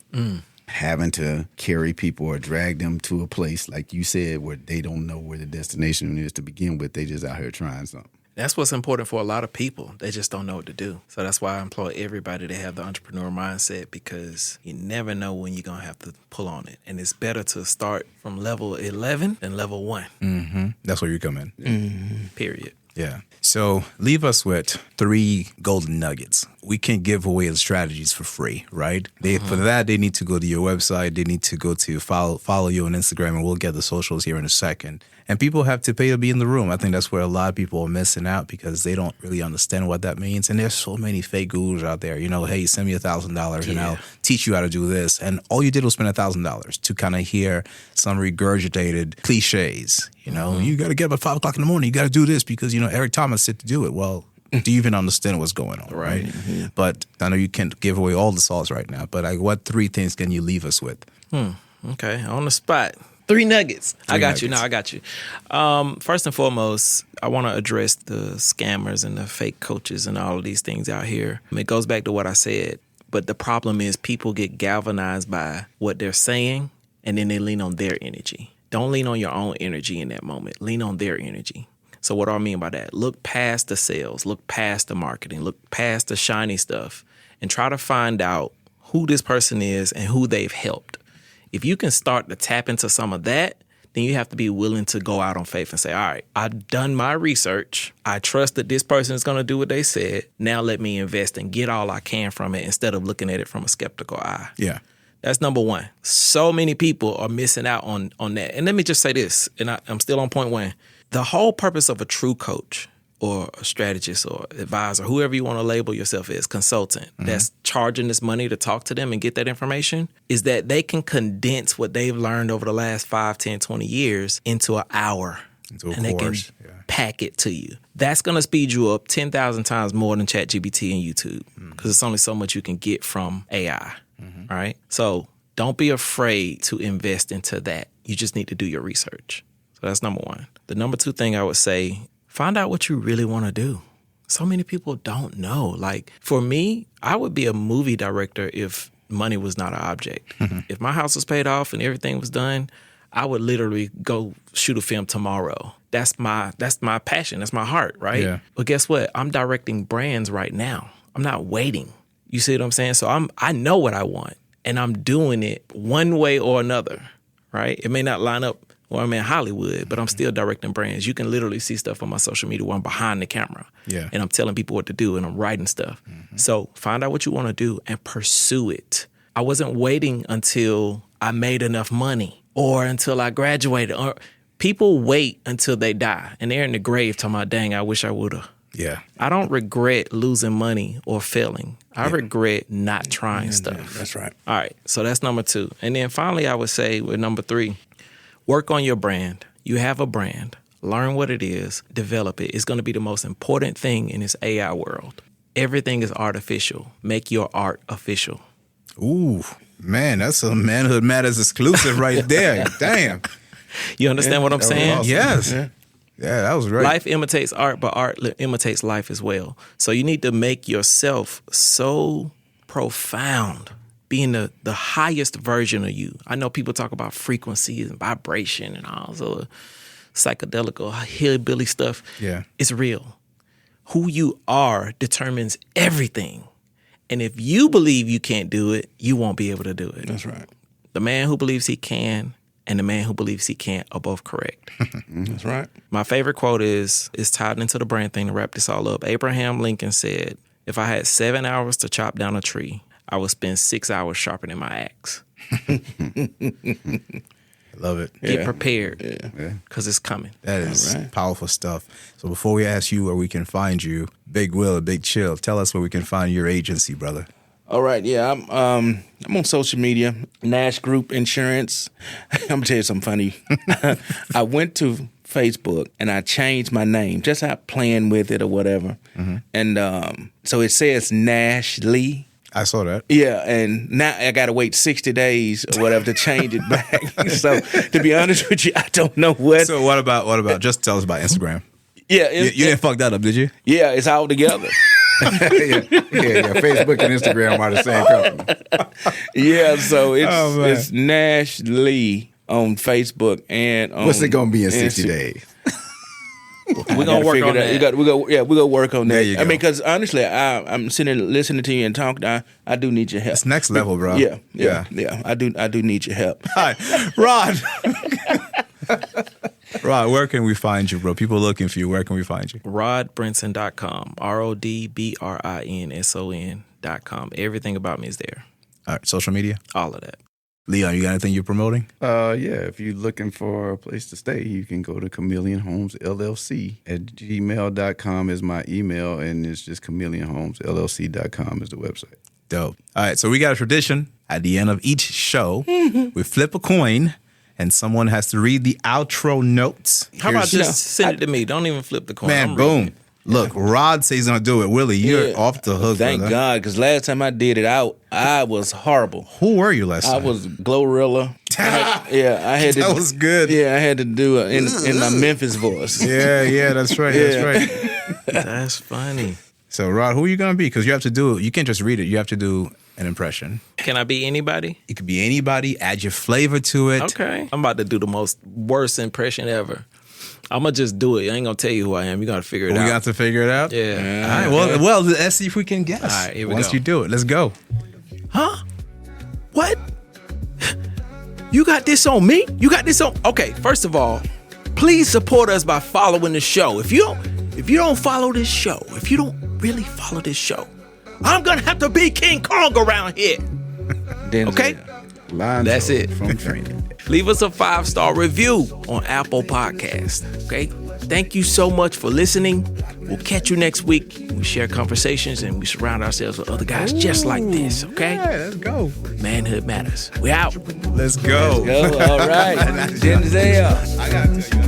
Speaker 5: having to carry people or drag them to a place, like you said, where they don't know where the destination is to begin with. They just out here trying something.
Speaker 1: That's what's important for a lot of people. They just don't know what to do. So that's why I employ everybody to have the entrepreneur mindset, because you never know when you're going to have to pull on it. And it's better to start from level 11 than level 1,
Speaker 3: That's where you come in.
Speaker 1: period.
Speaker 3: Yeah. So leave us with 3 golden nuggets. We can give away the strategies for free, right? For that, they need to go to your website. They need to go to follow you on Instagram, and we'll get the socials here in a second. And people have to pay to be in the room. I think that's where a lot of people are missing out, because they don't really understand what that means. And there's so many fake gurus out there. You know, hey, send me $1,000 and I'll teach you how to do this. And all you did was spend $1,000 to kind of hear some regurgitated cliches. You know, you got to get up at 5 o'clock in the morning. You got to do this because, you know, Eric Thomas said to do it. Well, do you even understand what's going on, right? But I know you can't give away all the sauce right now. But like, what 3 things can you leave us with?
Speaker 1: Okay, on the spot. 3 nuggets. I got you.
Speaker 3: nuggets.
Speaker 1: No, I got you. First and foremost, I want to address the scammers and the fake coaches and all of these things out here. It goes back to what I said, but the problem is people get galvanized by what they're saying, and then they lean on their energy. Don't lean on your own energy in that moment. Lean on their energy. So what do I mean by that? Look past the sales, look past the marketing, look past the shiny stuff, and try to find out who this person is and who they've helped. If you can start to tap into some of that, then you have to be willing to go out on faith and say, all right, I've done my research. I trust that this person is going to do what they said. Now let me invest and get all I can from it instead of looking at it from a skeptical eye.
Speaker 3: Yeah.
Speaker 1: That's number one. So many people are missing out on that. And let me just say this, and I'm still on point 1. The whole purpose of a true coach or a strategist or advisor, whoever you want to label yourself as, consultant, that's charging this money to talk to them and get that information, is that they can condense what they've learned over the last 5, 10, 20 years into an hour.
Speaker 3: Into a
Speaker 1: and
Speaker 3: course,
Speaker 1: they can pack it to you. That's going to speed you up 10,000 times more than ChatGPT and YouTube, because it's only so much you can get from AI, right? So don't be afraid to invest into that. You just need to do your research. So that's number 1. The number 2 thing I would say, find out what you really want to do. So many people don't know. Like, for me, I would be a movie director if money was not an object. If my house was paid off and everything was done, I would literally go shoot a film tomorrow. That's my passion. That's my heart, right?
Speaker 3: Yeah.
Speaker 1: But guess what? I'm directing brands right now. I'm not waiting. You see what I'm saying? So I know what I want, and I'm doing it one way or another, right? It may not line up where I'm in Hollywood, but I'm still directing brands. You can literally see stuff on my social media where I'm behind the camera.
Speaker 3: Yeah.
Speaker 1: And I'm telling people what to do, and I'm writing stuff. So find out what you want to do and pursue it. I wasn't waiting until I made enough money or until I graduated. Or people wait until they die, and they're in the grave talking about, dang, I wish I would have.
Speaker 3: Yeah.
Speaker 1: I don't regret losing money or failing. I regret not trying stuff.
Speaker 3: That's right.
Speaker 1: All right, so that's number 2. And then finally, I would say with number 3, work on your brand. You have a brand. Learn what it is. Develop it. It's going to be the most important thing in this AI world. Everything is artificial. Make your art official.
Speaker 3: Ooh, man, that's a Manhood Matters exclusive right there. Damn.
Speaker 1: You understand what I'm saying?
Speaker 3: Awesome. Yes. Yeah, that was great.
Speaker 1: Life imitates art, but art imitates life as well. So you need to make yourself so profound, being the highest version of you. I know people talk about frequency and vibration and all sort of psychedelic or hillbilly stuff.
Speaker 3: Yeah.
Speaker 1: It's real. Who you are determines everything. And if you believe you can't do it, you won't be able to do it.
Speaker 2: That's right.
Speaker 1: The man who believes he can and the man who believes he can't are both correct.
Speaker 2: That's right.
Speaker 1: My favorite quote is tied into the brand thing to wrap this all up. Abraham Lincoln said, if I had 7 hours to chop down a tree, I would spend 6 hours sharpening my axe.
Speaker 3: Love it.
Speaker 1: Get prepared, because it's coming.
Speaker 3: That is powerful stuff. So before we ask you where we can find you, Big Will, Big Chill, tell us where we can find your agency, brother.
Speaker 2: All right, yeah, I'm on social media, Nash Group Insurance. I'm gonna tell you something funny. I went to Facebook and I changed my name, just out playing with it or whatever. And so it says Nash Lee.
Speaker 3: I saw that.
Speaker 2: Yeah, and now I got to wait 60 days or whatever to change it back. So to be honest with you, I don't know what.
Speaker 3: So what about? Just tell us about Instagram.
Speaker 2: Yeah,
Speaker 3: You didn't fuck that up, did you?
Speaker 2: Yeah, it's all together.
Speaker 5: yeah. Facebook and Instagram are the same company.
Speaker 2: Yeah, so it's Nash Lee on Facebook and on
Speaker 5: What's it gonna be in 60 days?
Speaker 1: We're gonna work on that.
Speaker 2: We're gonna work on that.
Speaker 3: There you
Speaker 2: I
Speaker 3: go.
Speaker 2: mean, because honestly, I'm sitting and listening to you and talking. I do need your help.
Speaker 3: It's next level, bro.
Speaker 2: Yeah. I do need your help.
Speaker 3: Hi, Rod. Rod, where can we find you, bro? People looking for you. Where can we find you?
Speaker 1: RodBrinson.com. RodBrinson.com. Everything about me is there.
Speaker 3: All right, social media.
Speaker 1: All of that.
Speaker 3: Leon, you got anything you're promoting?
Speaker 5: Yeah, if you're looking for a place to stay, you can go to Chameleon Homes LLC at gmail.com is my email, and it's just chameleonhomesllc.com is the website.
Speaker 3: Dope. All right, so we got a tradition. At the end of each show, we flip a coin, and someone has to read the outro notes.
Speaker 1: How about just send it to me? Don't even flip the coin.
Speaker 3: Man,
Speaker 1: I'm
Speaker 3: boom.
Speaker 1: reading it.
Speaker 3: Look, Rod says he's going to do it. Willie, you're off the hook,
Speaker 2: Thank
Speaker 3: brother.
Speaker 2: God, because last time I did it out, I was horrible.
Speaker 3: Who were you last
Speaker 2: I
Speaker 3: time?
Speaker 2: was Glorilla. I had to.
Speaker 3: That was good.
Speaker 2: Yeah, I had to do it in my Memphis voice.
Speaker 3: Yeah, that's right. That's right.
Speaker 1: That's funny.
Speaker 3: So, Rod, who are you going to be? Because you have to do it. You can't just read it. You have to do an impression.
Speaker 1: Can I be anybody?
Speaker 3: It could be anybody. Add your flavor to it.
Speaker 1: Okay. I'm about to do the worst impression ever. I'm going to just do it. I ain't going to tell you who I am. You got to figure it out.
Speaker 3: We got to figure it out?
Speaker 1: Yeah.
Speaker 3: All right, well, let's see if we can guess.
Speaker 1: All right, here we
Speaker 3: Once
Speaker 1: go.
Speaker 3: you do it, let's go.
Speaker 1: Huh? What? You got this on me? You got this on? Okay, first of all, please support us by following the show. If you don't follow this show, if you don't really follow this show, I'm gonna have to be King Kong around here. Okay? That's it.
Speaker 5: From training.
Speaker 1: Leave us a 5-star review on Apple Podcast. Okay? Thank you so much for listening. We'll catch you next week. We share conversations and we surround ourselves with other guys just like this. Okay?
Speaker 3: Yeah, let's go.
Speaker 1: Manhood matters. We out.
Speaker 3: Let's go.
Speaker 2: Go, all right. Denzel.
Speaker 3: I got to tell you.